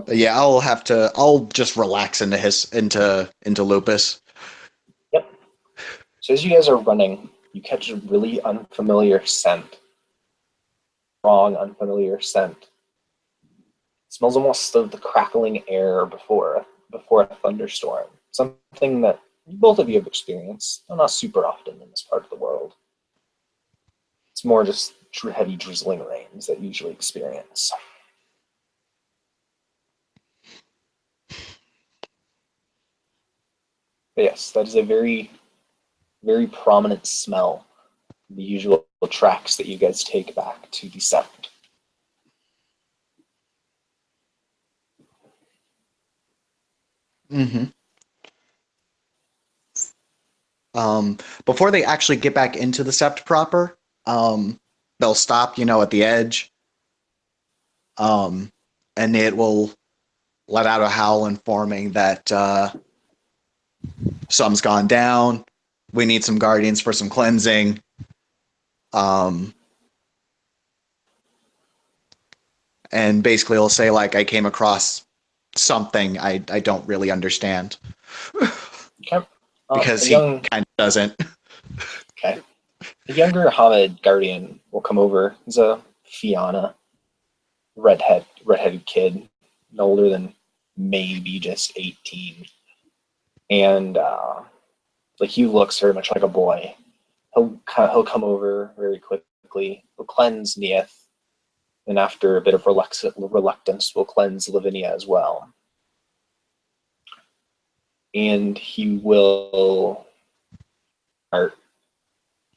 Yeah, I'll just relax into Lupus. Yep. So as you guys are running, you catch a really unfamiliar scent. Strong, unfamiliar scent. It smells almost of the crackling air before a thunderstorm. Something that both of you have experienced, though not super often in this part of the world. It's more just heavy drizzling rains that you usually experience. But yes, that is a very, very prominent smell. The usual tracks that you guys take back to the Sept. Mm-hmm. Before they actually get back into the Sept proper, they'll stop, at the edge. And it will let out a howl informing that something's gone down. We need some guardians for some cleansing. And basically it'll say, like, I came across something I don't really understand. Okay. Because he kind of doesn't. Okay. The younger Hamid Guardian will come over. He's a Fianna, redheaded kid, no older than maybe just 18. And he looks very much like a boy. He'll come over very quickly. He'll cleanse Neit, and after a bit of reluctance, will cleanse Lavinia as well. And he will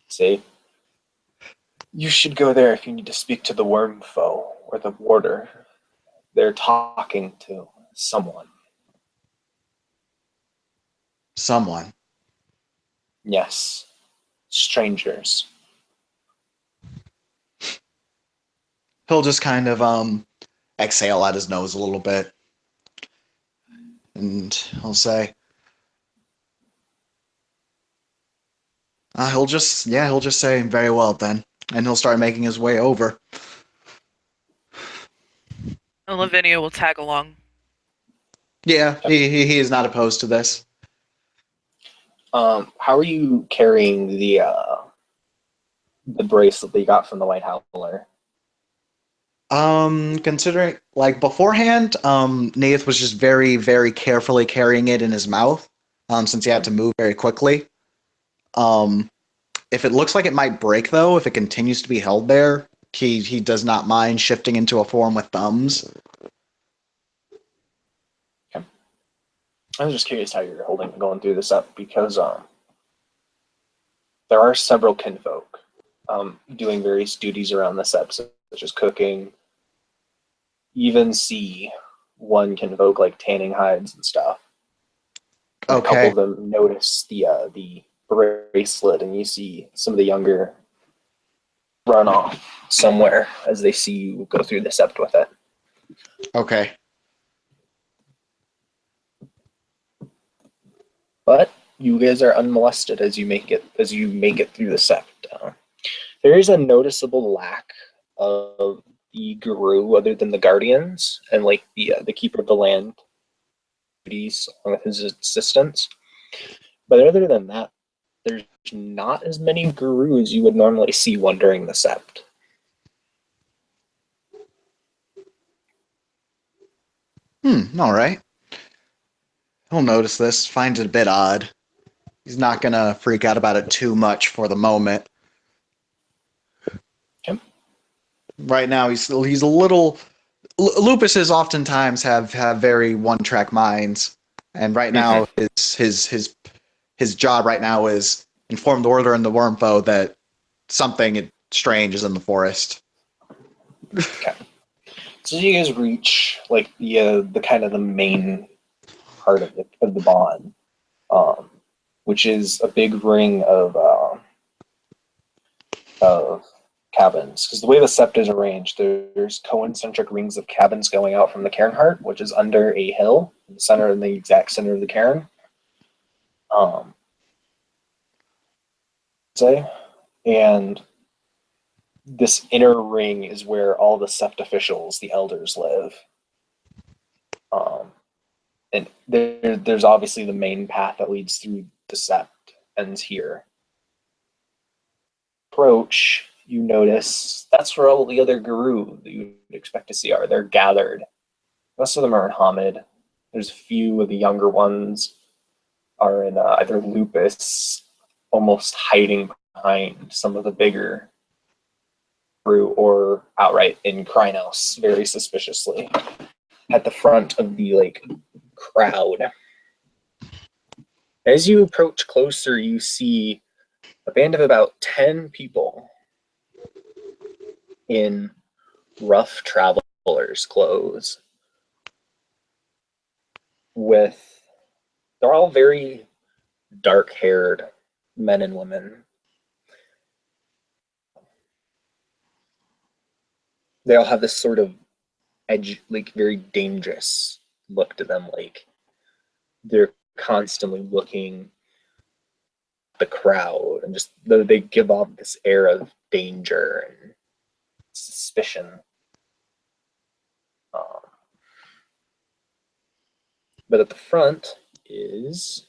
say, "You should go there if you need to speak to the worm foe or the warder. They're talking to someone." Someone. Yes. Strangers. He'll just kind of exhale at his nose a little bit. And he'll say, he'll just say, very well then. And he'll start making his way over. And Lavinia will tag along. Yeah, he is not opposed to this. How are you carrying the bracelet that you got from the White Howler? Considering, like, beforehand, Neit was just very, very carefully carrying it in his mouth, since he had to move very quickly. If it looks like it might break, though, if it continues to be held there, he does not mind shifting into a form with thumbs. Okay. I was just curious how you're going through this up, because there are several kinfolk doing various duties around the Sept, such as cooking. Even see one kinfolk like tanning hides and stuff. And Okay. a couple of them notice the bracelet, and you see some of the younger run off somewhere as they see you go through the Sept with it. Okay. But you guys are unmolested as you make it through the Sept. There is a noticeable lack of the guru other than the guardians and the keeper of the land duties along with his assistants. But other than that, there's not as many gurus you would normally see wandering the sept. All right. He'll notice this, finds it a bit odd. He's not gonna freak out about it too much for the moment. Okay. Right now, he's a little. Lupuses oftentimes have very one-track minds, and right now his job right now is inform the Order and the Wormfoe that something strange is in the forest. Okay. So you guys reach like the kind of the main part of the bond, which is a big ring of cabins. Because the way the sept is arranged, there's concentric rings of cabins going out from the Cairnheart, which is under a hill in the exact center of the cairn. And this inner ring is where all the sept officials, the elders, live. And there's obviously the main path that leads through the sept ends here. Approach, you notice that's where all the other guru that you would expect to see are. They're gathered. Most of them are in Hamid. There's a few of the younger ones are in either Lupus, almost hiding behind some of the bigger guru, or outright in Krynos, very suspiciously, at the front of the crowd. As you approach closer, you see a band of about 10 people in rough traveler's clothes. They're all very dark-haired men and women. They all have this sort of edge, very dangerous look to them, they're constantly looking at the crowd, and just they give off this air of danger and suspicion. But at the front is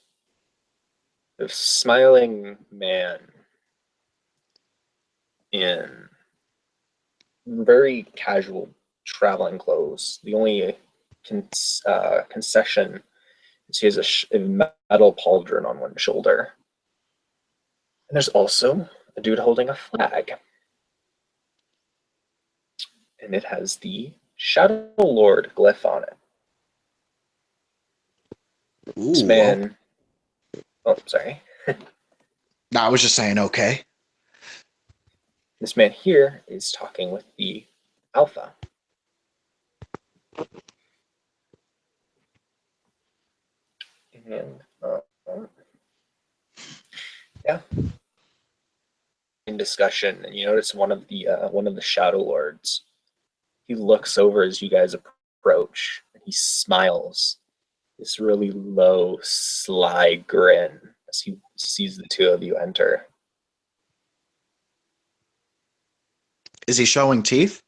a smiling man in very casual traveling clothes. The only concession is he has a metal pauldron on one shoulder. And there's also a dude holding a flag. And it has the Shadow Lord glyph on it. Ooh, This man... Oh, sorry. No, I was just saying, okay. This man here is talking with the Alpha. And yeah, in discussion, and you notice one of the Shadow Lords. He looks over as you guys approach, and he smiles, this really low, sly grin as he sees the two of you enter. Is he showing teeth?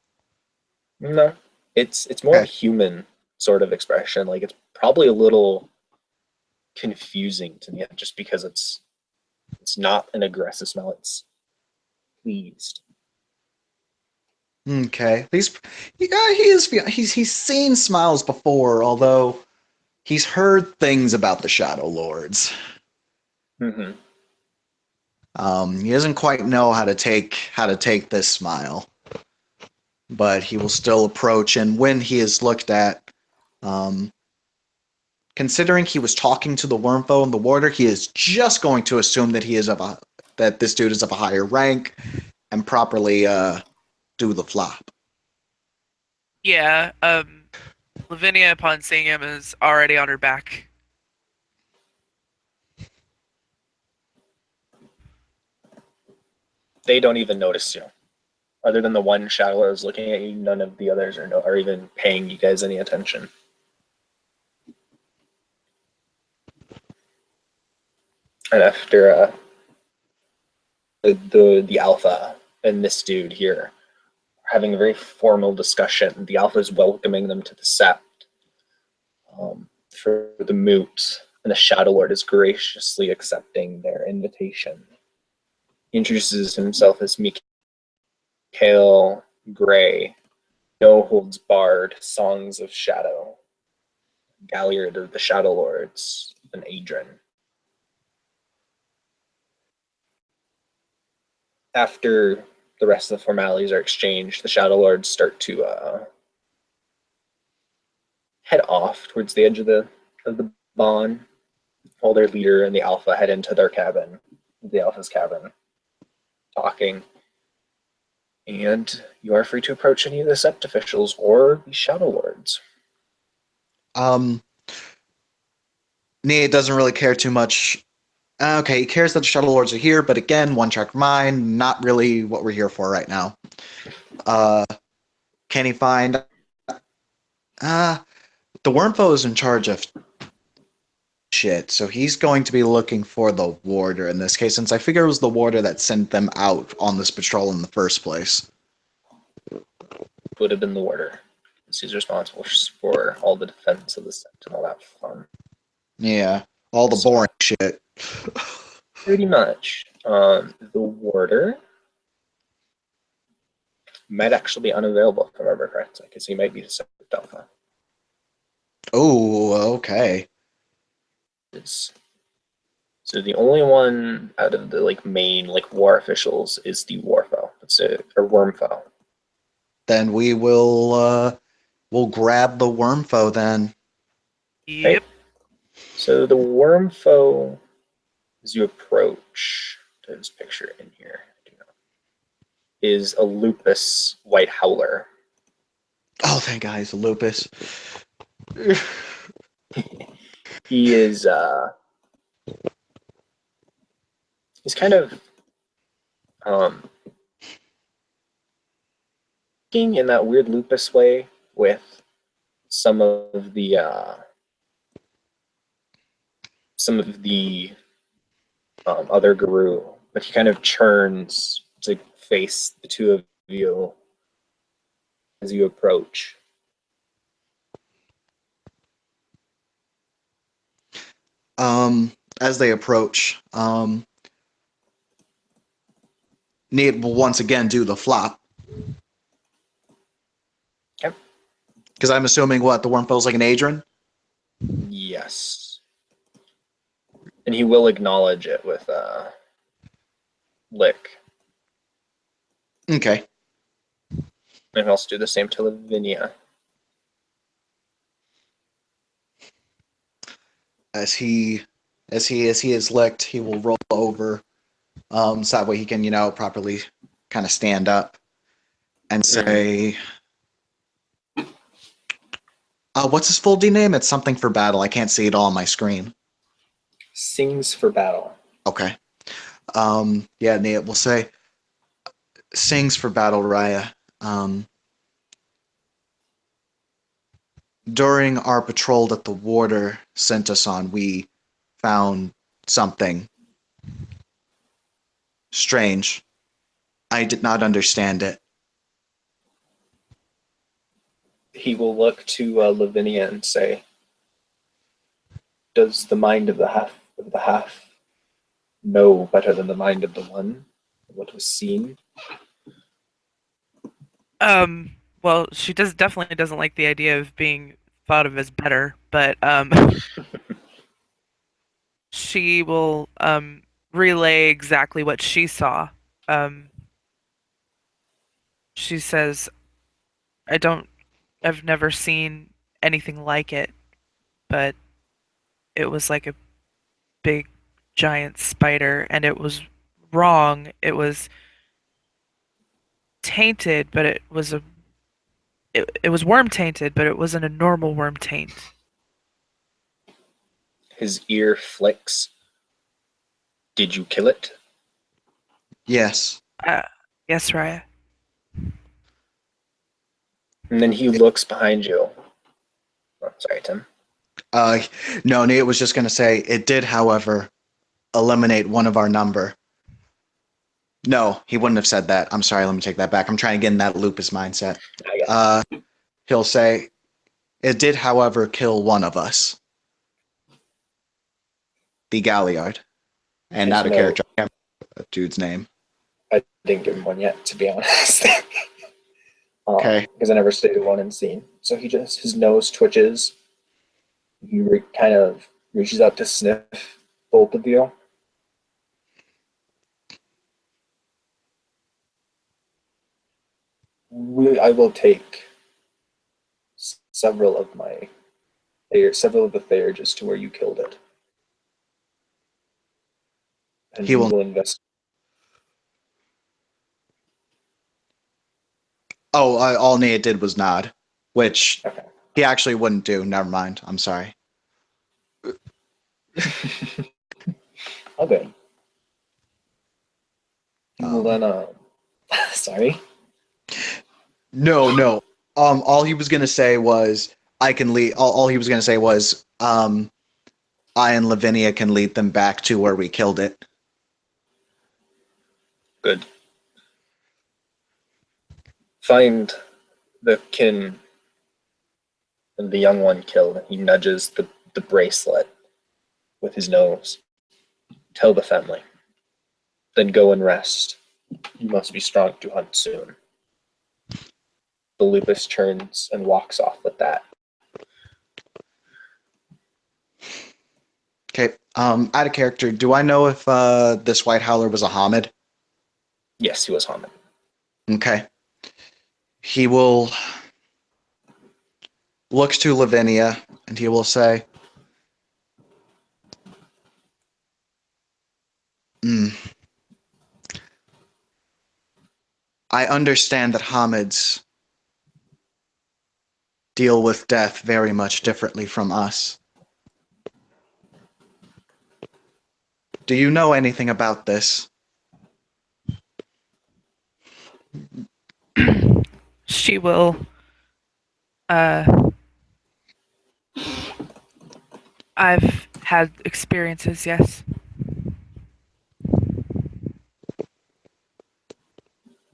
No, it's more human sort of expression. It's probably a little confusing to me, just because it's not an aggressive smile. It's pleased. Okay. He's seen smiles before, although he's heard things about the Shadow Lords. Mm-hmm. He doesn't quite know how to take this smile, but he will still approach. And when he is looked at, considering he was talking to the Wormfoe and the Warder, he is just going to assume that that this dude is of a higher rank and properly do the flop. Yeah, Lavinia, upon seeing him, is already on her back. They don't even notice you. Other than the one Shadow Lord is looking at you, none of the others are even paying you guys any attention. And after the Alpha and this dude here are having a very formal discussion, the Alpha is welcoming them to the sept for the moot, and the Shadow Lord is graciously accepting their invitation. He introduces himself as Mikhail Gray, No Holds Barred, Songs of Shadow, Galliard of the Shadow Lords, and Adrian. After the rest of the formalities are exchanged, the Shadow Lords start to head off towards the edge of the bond, while their leader and the Alpha head into their cabin, the Alpha's cabin, talking. And you are free to approach any of the Sept officials or the Shadow Lords. Neit doesn't really care too much. Okay, he cares that the Shadow Lords are here, but again, one track mind, not really what we're here for right now. Can he find... the Wormfoe is in charge of shit, so he's going to be looking for the Warder in this case, since I figure it was the Warder that sent them out on this patrol in the first place. Would have been the Warder. He's responsible for all the defense of the Sept and all that fun. Yeah, all the boring shit. Pretty much. The Warder might actually be unavailable, if I remember correctly, because he might be the Sept Alpha. Oh, okay. So the only one out of the main war officials is the Warfoe. Or Wormfoe. Then we will we'll grab the Wormfoe then. Yep. Right? So the Wormfoe, as you approach, there's a picture in here, is a lupus white howler. Oh, thank God, he's a lupus. He is he's kind of in that weird lupus way with some of the other Guru, but he kind of churns to face the two of you as you approach. As they approach, Neit will once again do the flop. Okay. Because I'm assuming the Wormfoe's like an Adrian? Yes. And he will acknowledge it with lick. Okay. And he'll also do the same to Lavinia. As he is licked, he will roll over, so that way he can, properly kind of stand up and say, what's his full D name? It's something for battle. I can't see it all on my screen. Sings for battle. Okay. Yeah, Neit will say, sings for battle, Raya. During our patrol that the Warder sent us on, we found something strange. I did not understand it. He will look to Lavinia and say, does the mind of the half know better than the mind of the one what was seen? Well, she definitely doesn't like the idea of being thought of as better, but she will relay exactly what she saw. She says, I've never seen anything like it, but it was like a big giant spider, and it was wrong. It was tainted, but it was worm tainted, but it wasn't a normal worm taint. His ear flicks. Did you kill it? Yes. Yes, Raya. And then he looks behind you. Oh, sorry, Tim. No, Neit was just going to say, it did, however, eliminate one of our number. No, he wouldn't have said that. I'm sorry, let me take that back. I'm trying to get in that lupus mindset. He'll say, it did, however, kill one of us. The Galliard. And His out of note. character, I can't remember the dude's name. I didn't give him one yet, to be honest. Okay. Because I never stated one in scene. So his nose twitches. He kind of reaches out to sniff both of you. I will take several of the Therages to where you killed it, and He we will. will invest. Oh, all Neit did was nod, which Okay. he actually wouldn't do. Never mind. I'm sorry. Okay. Well then, sorry. No. All he was gonna say was I can lead. All he was gonna say was I and Lavinia can lead them back to where we killed it. Good. Find the kin and the young one killed. He nudges the bracelet with his nose. Tell the family. Then go and rest. You must be strong to hunt soon. The lupus turns and walks off with that. Okay. Out of character, do I know if this White Howler was a Hamid? Yes, he was Hamid. Okay. He will looks to Lavinia and he will say, I understand that Hamids deal with death very much differently from us. Do you know anything about this? She will. I've had experiences, yes.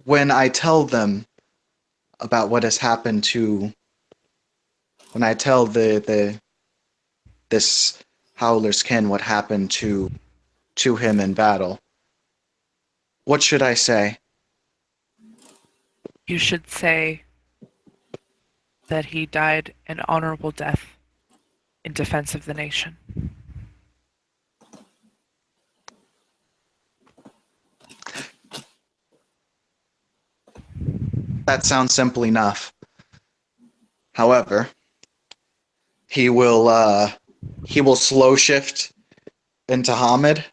When I tell them about what has happened to, when I tell this Howler's kin what happened to him in battle, what should I say? You should say that he died an honorable death in defense of the nation. That sounds simple enough. However, he will slow shift into Hamid.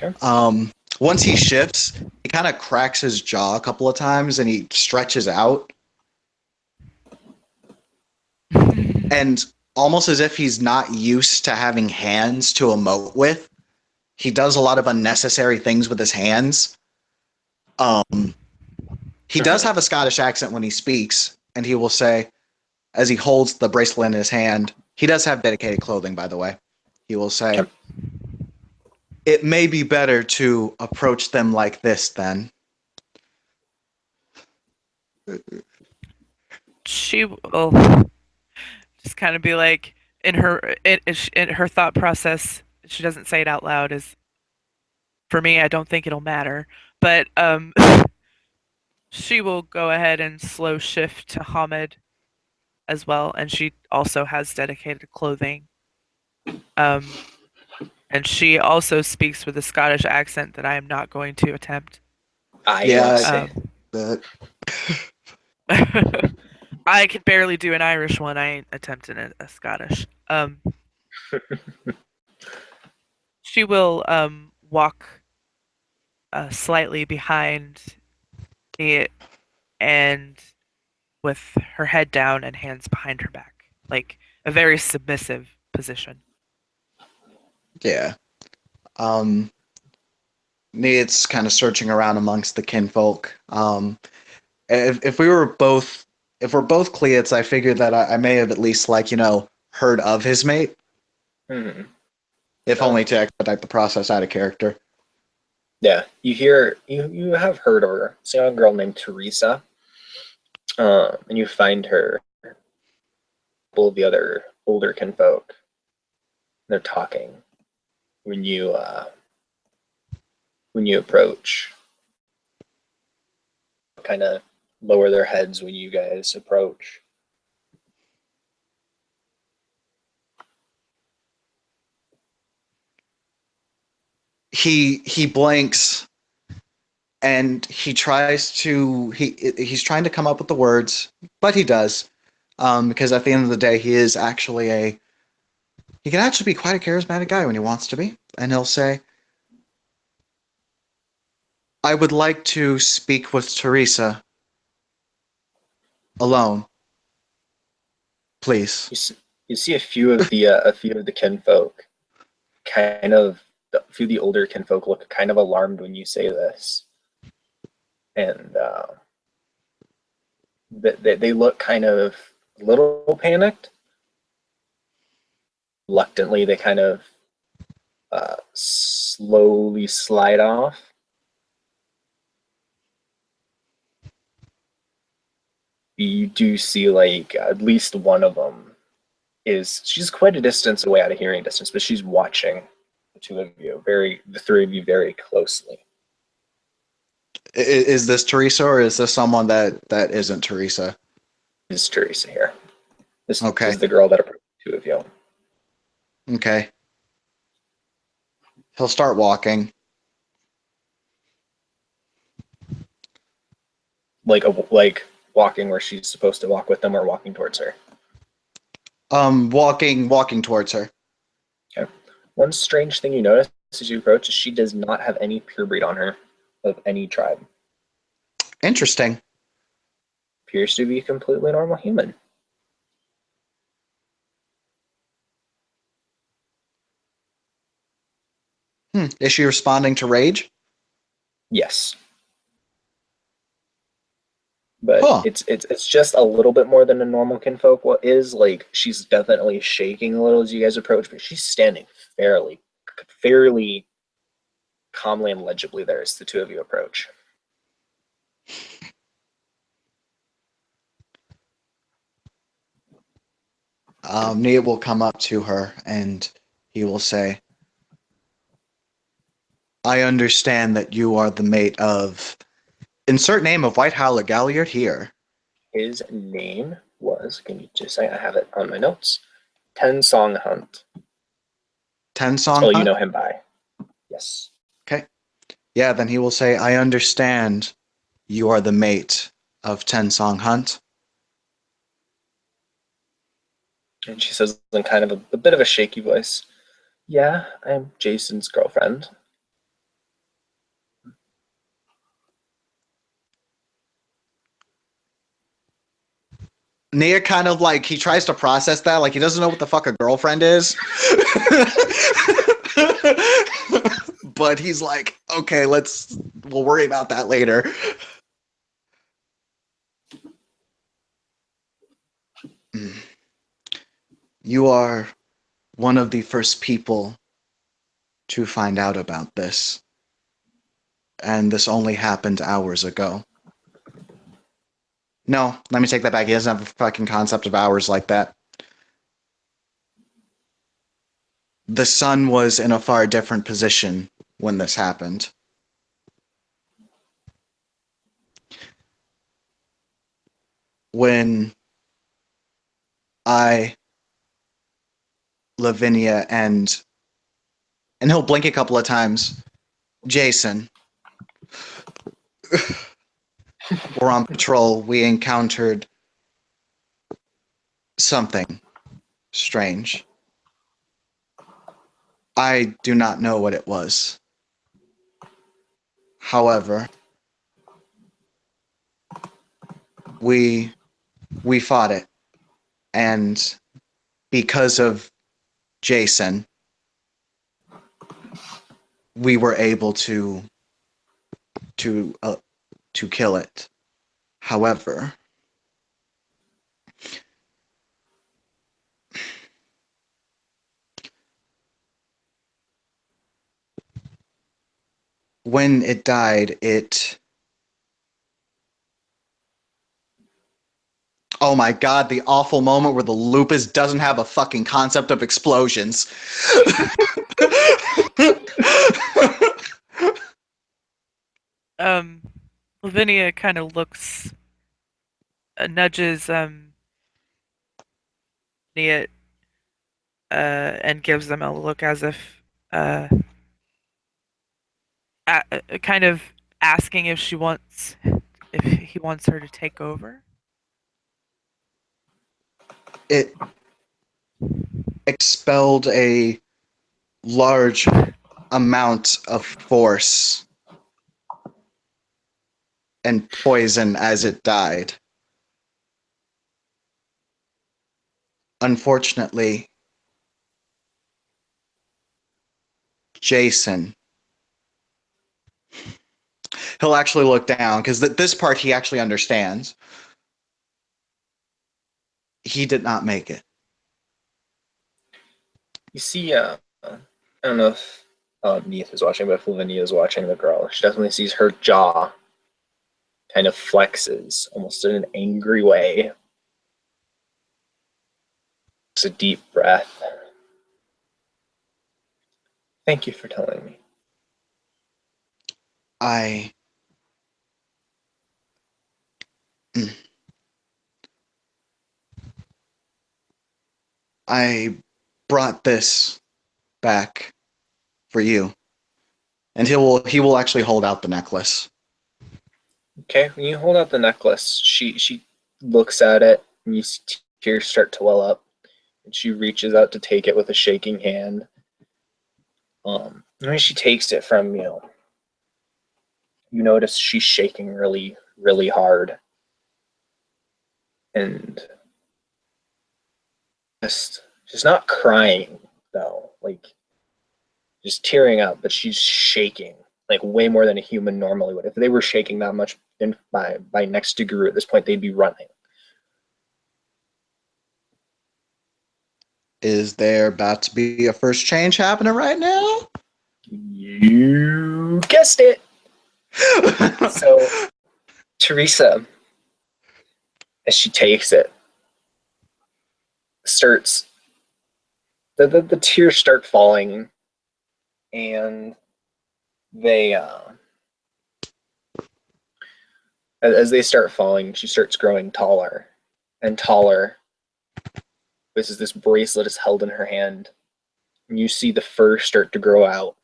Okay. Once he shifts, he kind of cracks his jaw a couple of times and he stretches out. And almost as if he's not used to having hands to emote with, he does a lot of unnecessary things with his hands. He does have a Scottish accent when he speaks, and he will say, as he holds the bracelet in his hand, he does have dedicated clothing, by the way. He will say, Okay. it may be better to approach them like this then. She will just kind of be like, in her thought process, she doesn't say it out loud, is, for me, I don't think it'll matter, but she will go ahead and slow shift to Hamid as well, and she also has dedicated clothing. Um, and she also speaks with a Scottish accent that I am not going to attempt. Yeah, but I can barely do an Irish one. I ain't attempting a Scottish. She will walk slightly behind it and with her head down and hands behind her back, like a very submissive position. yeah. Neit's kind of searching around amongst the kinfolk. If we're both Cleats, I figured that I may have at least heard of his mate, if only to expedite the process out of character. Yeah, you have heard of her. It's a young girl named Teresa, and you find her. Couple of the other older kinfolk They're talking when you approach. Kind of lower their heads when you guys approach. He blinks and he's trying to come up with the words, but he does. Because at the end of the day, he can actually be quite a charismatic guy when he wants to be. And he'll say, I would like to speak with Teresa alone, please. You see a few of the kinfolk, a few of the older kinfolk look kind of alarmed when you say this, and they look kind of a little panicked. Reluctantly, they kind of slowly slide off. You do see like at least one of them she's quite a distance away, out of hearing distance, but she's watching the three of you very closely. Is this Teresa or is this someone that isn't Teresa? This is Teresa here. This Okay. is the girl that approached the two of you. Okay. He'll start walking. Like walking where she's supposed to walk with them, or walking towards her. Walking towards her. Okay. One strange thing you notice as you approach is she does not have any pure breed on her of any tribe. Interesting. Appears to be a completely normal human. Is she responding to rage? Yes. But Huh. it's just a little bit more than a normal kinfolk. What is like, she's definitely shaking a little as you guys approach, but she's standing fairly calmly and legibly there as the two of you approach. Neit will come up to her and he will say, I understand that you are the mate of insert name of White Howler Galliard here. His name was, can you just say, I have it on my notes, 10 Song Hunt. 10 Song Oh, Hunt? you know him by. Yes. Okay. Yeah, then he will say, I understand you are the mate of 10 Song Hunt. And she says in kind of a bit of a shaky voice, yeah, I'm Jason's girlfriend. Nia kind of like, he tries to process that, like he doesn't know what the fuck a girlfriend is. But he's like, okay, we'll worry about that later. You are one of the first people to find out about this. And this only happened hours ago. No, let me take that back. He doesn't have a fucking concept of hours like that. The sun was in a far different position when this happened. When I, Lavinia, and he'll blink a couple of times, Jason, were on patrol, we encountered something strange. I do not know what it was. However, we fought it, and because of Jason, we were able to kill it. However, when it died, Oh my god, the awful moment where the lupus doesn't have a fucking concept of explosions. Lavinia kind of looks, nudges Neit, and gives them a look as if, uh, kind of asking if he wants her to take over. It expelled a large amount of force and poison as it died. Unfortunately, Jason, he'll actually look down because this part he actually understands. He did not make it. You see, I don't know if Neith is watching, but if Lavinia is watching the girl, she definitely sees her jaw kind of flexes, almost in an angry way. It's a deep breath. Thank you for telling me. I brought this back for you. And he will actually hold out the necklace. Okay, when you hold out the necklace, she looks at it, and you see tears start to well up, and she reaches out to take it with a shaking hand. When she takes it from you, you notice she's shaking really, really hard, and she's not crying though, like just tearing up, but she's shaking like way more than a human normally would. If they were shaking that much by next to Guru at this point, they'd be running. Is there about to be a first change happening right now? You guessed it. So Teresa, as she takes it, starts the tears start falling, and they as they start falling, she starts growing taller and taller. This bracelet is held in her hand, and you see the fur start to grow out,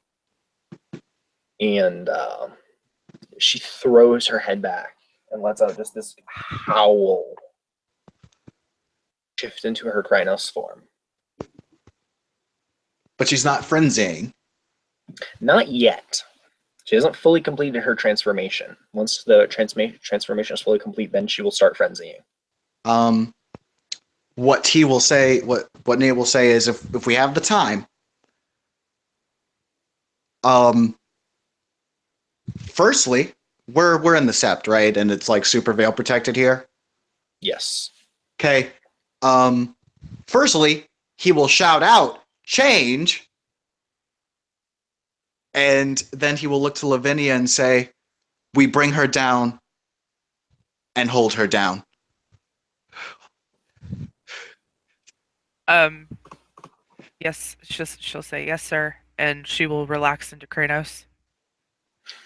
and she throws her head back and lets out just this howl, shift into her Krynos form. But she's not frenzying. Not yet. She hasn't fully completed her transformation. Once the transformation is fully complete, then she will start frenzying. What he will say, what Nate will say is, if we have the time, firstly, we're in the Sept, right? And it's like super veil protected here. Yes. Okay. Firstly, he will shout out, "Change!" And then he will look to Lavinia and say, "We bring her down and hold her down." Yes, she'll say yes, sir, and she will relax into Kranos.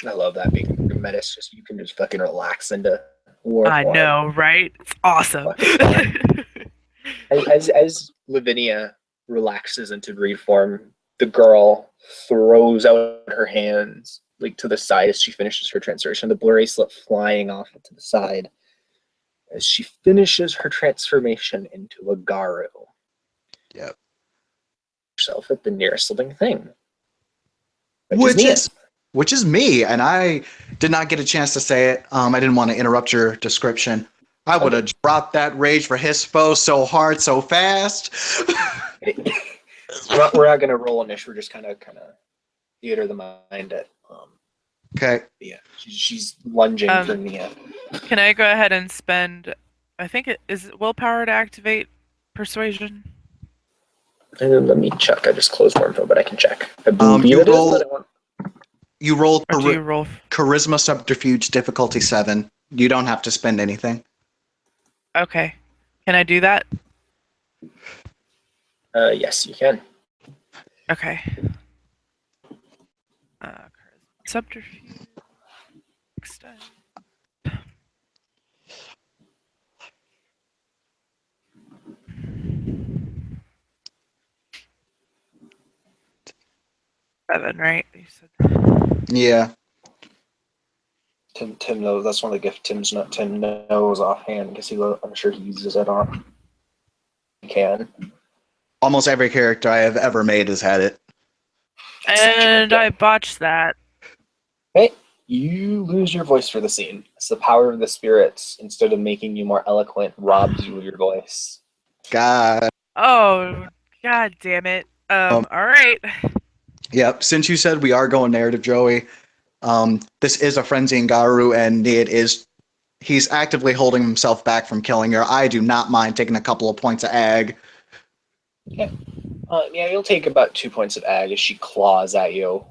I love that being Metis. Just you can just fucking relax into war I form. know, right? It's awesome. As Lavinia relaxes into greed form, the girl throws out her hands like to the side as she finishes her transformation. The bracelet flying off to the side as she finishes her transformation into a Garu. Yep. Herself at the nearest living thing, which is me, and I did not get a chance to say it. I didn't want to interrupt your description. I would have dropped that rage for Hispo so hard, so fast. We're not gonna roll initiative. We're just kind of theater the mind at. Okay. Yeah, she's lunging for Nia. Can I go ahead and spend? I think it is willpower to activate persuasion. And let me check. I just closed Wormhole, but I can check. I believe you it roll. is, You roll. Or do you roll? Charisma subterfuge difficulty 7. You don't have to spend anything. Okay. Can I do that? Yes, you can. Okay. Subterfuge. Extend. Seven, right? You said. Yeah. Tim knows that's one of the gifts Tim knows offhand because I'm sure he uses it on. He can. Almost every character I have ever made has had it. It's such a good And I gift. botched that. Okay, you lose your voice for the scene. It's the power of the spirits. Instead of making you more eloquent, robs you of your voice. God. Oh, god damn it. Um, All right. Yep. Since you said we are going narrative, Joey, this is a frenzy in Garu, and he's actively holding himself back from killing her. I do not mind taking a couple of points of ag. Okay. Yeah, you'll take about 2 points of ag as she claws at you.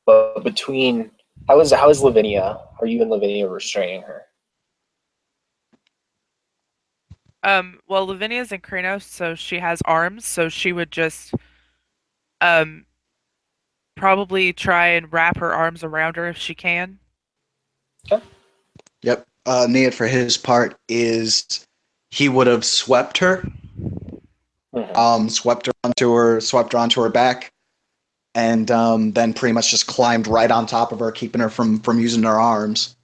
But between how is Lavinia? Are you and Lavinia restraining her? Well, Lavinia's in Kranos, so she has arms, so she would just um probably try and wrap her arms around her if she can. Okay. Yep. Neit, for his part, he would have swept her, Mm-hmm. swept her onto her back, and then pretty much just climbed right on top of her, keeping her from using her arms.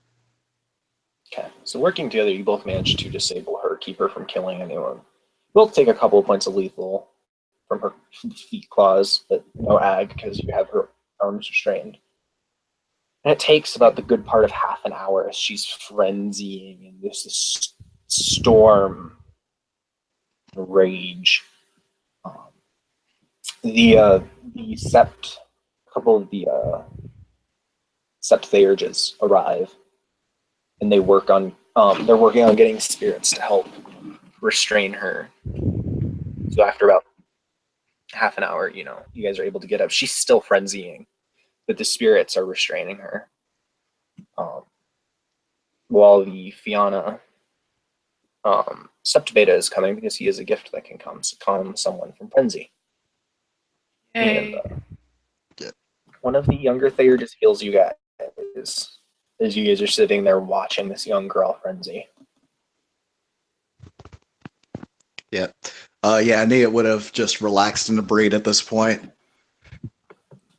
Okay. So working together, you both managed to disable her, keep her from killing anyone. You'll take a couple of points of lethal from her feet claws, but no ag because you have her arms restrained. And it takes about the good part of half an hour as she's frenzying in this storm rage. Um, the sept, a couple of the sept theurges arrive, and they're working on getting spirits to help restrain her. So after about half an hour, you guys are able to get up. She's still frenzying, but the spirits are restraining her. Um, while the Fianna Sept Beta is coming because he is a gift that can calm someone from frenzy. And Yay. one of the younger Theurges heals you guys as you guys are sitting there watching this young girl frenzy. Yeah. Yeah, Neit would have just relaxed into breed at this point.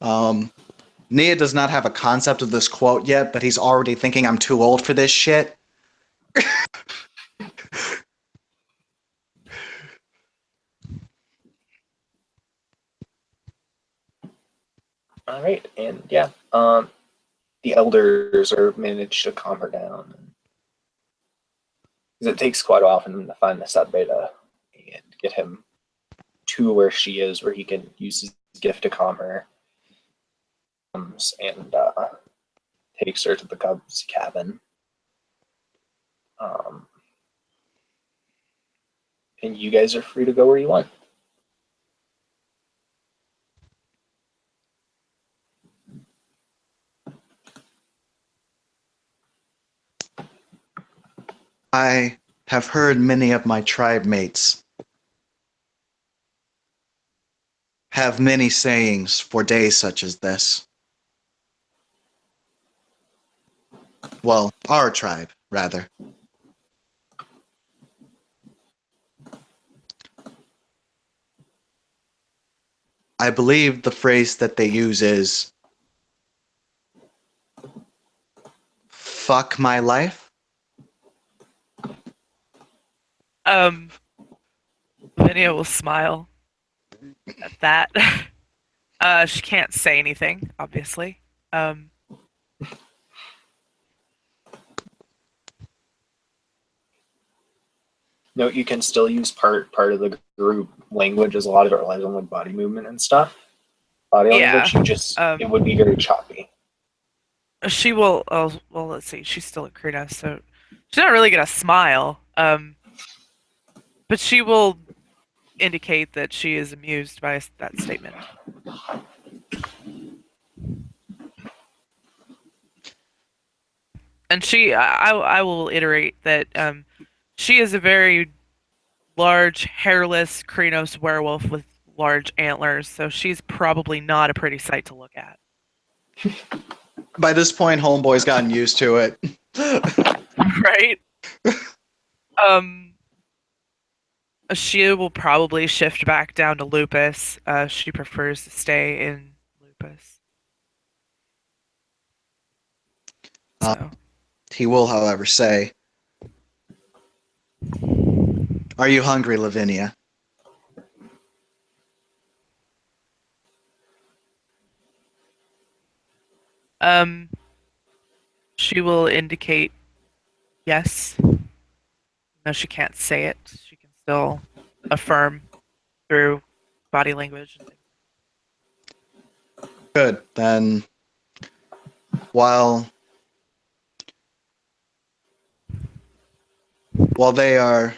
Nia does not have a concept of this quote yet, but he's already thinking I'm too old for this shit. All right, and yeah, the elders are managed to calm her down. Because it takes quite a while for them to find the Sept Beta and get him to where she is, where he can use his gift to calm her. And takes her to the Cubs cabin. Um, and you guys are free to go where you want. I have heard many of my tribe mates have many sayings for days such as this. Well, our tribe, rather. I believe the phrase that they use is fuck my life. Lavinia will smile at that. She can't say anything, obviously. No, you can still use part of the group language as a lot of it relies on like body movement and stuff. Body Yeah. language, it would be very choppy. She will. Oh, well, let's see. She's still at Krina, so she's not really gonna smile. But she will indicate that she is amused by that statement. And I will iterate that she is a very large, hairless Krynos werewolf with large antlers, so she's probably not a pretty sight to look at. By this point, Homeboy's gotten used to it. Right? Um, she will probably shift back down to Lupus. She prefers to stay in Lupus. So. He will, however, say, "Are you hungry, Lavinia?" She will indicate yes. No, she can't say it. She can still affirm through body language and things. Good. Then, while they are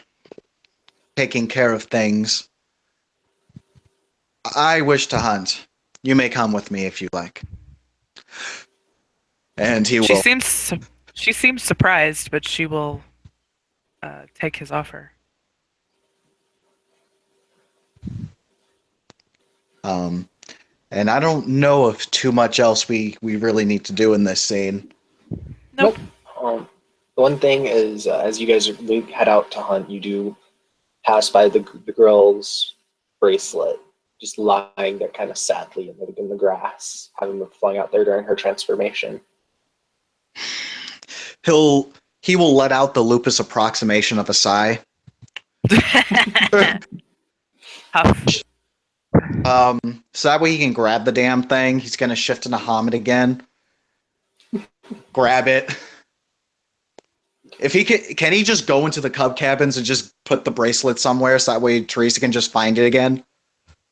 taking care of things, I wish to hunt. You may come with me if you like. And he will. She seems surprised, but she will take his offer. And I don't know of too much else we really need to do in this scene. Nope. The one thing is, as you guys head out to hunt, you do pass by the girl's bracelet, just lying there kind of sadly in the grass, having been flung out there during her transformation. He will let out the Lupus approximation of a sigh. Huff. So that way he can grab the damn thing. He's gonna shift into Hamid again. Grab it. If he can he just go into the cub cabins and just put the bracelet somewhere so that way Teresa can just find it again?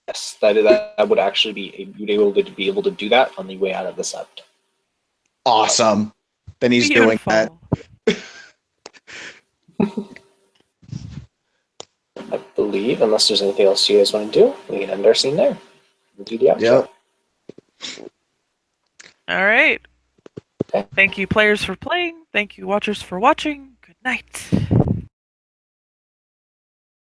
Yes, that would actually be you'd be able to do that on the way out of the sept. Awesome. Then he's doing that. I believe, unless there's anything else you guys want to do, we can end our scene there. We'll do the outro. Yep. All right. Okay. Thank you, players, for playing. Thank you, watchers, for watching. Good night.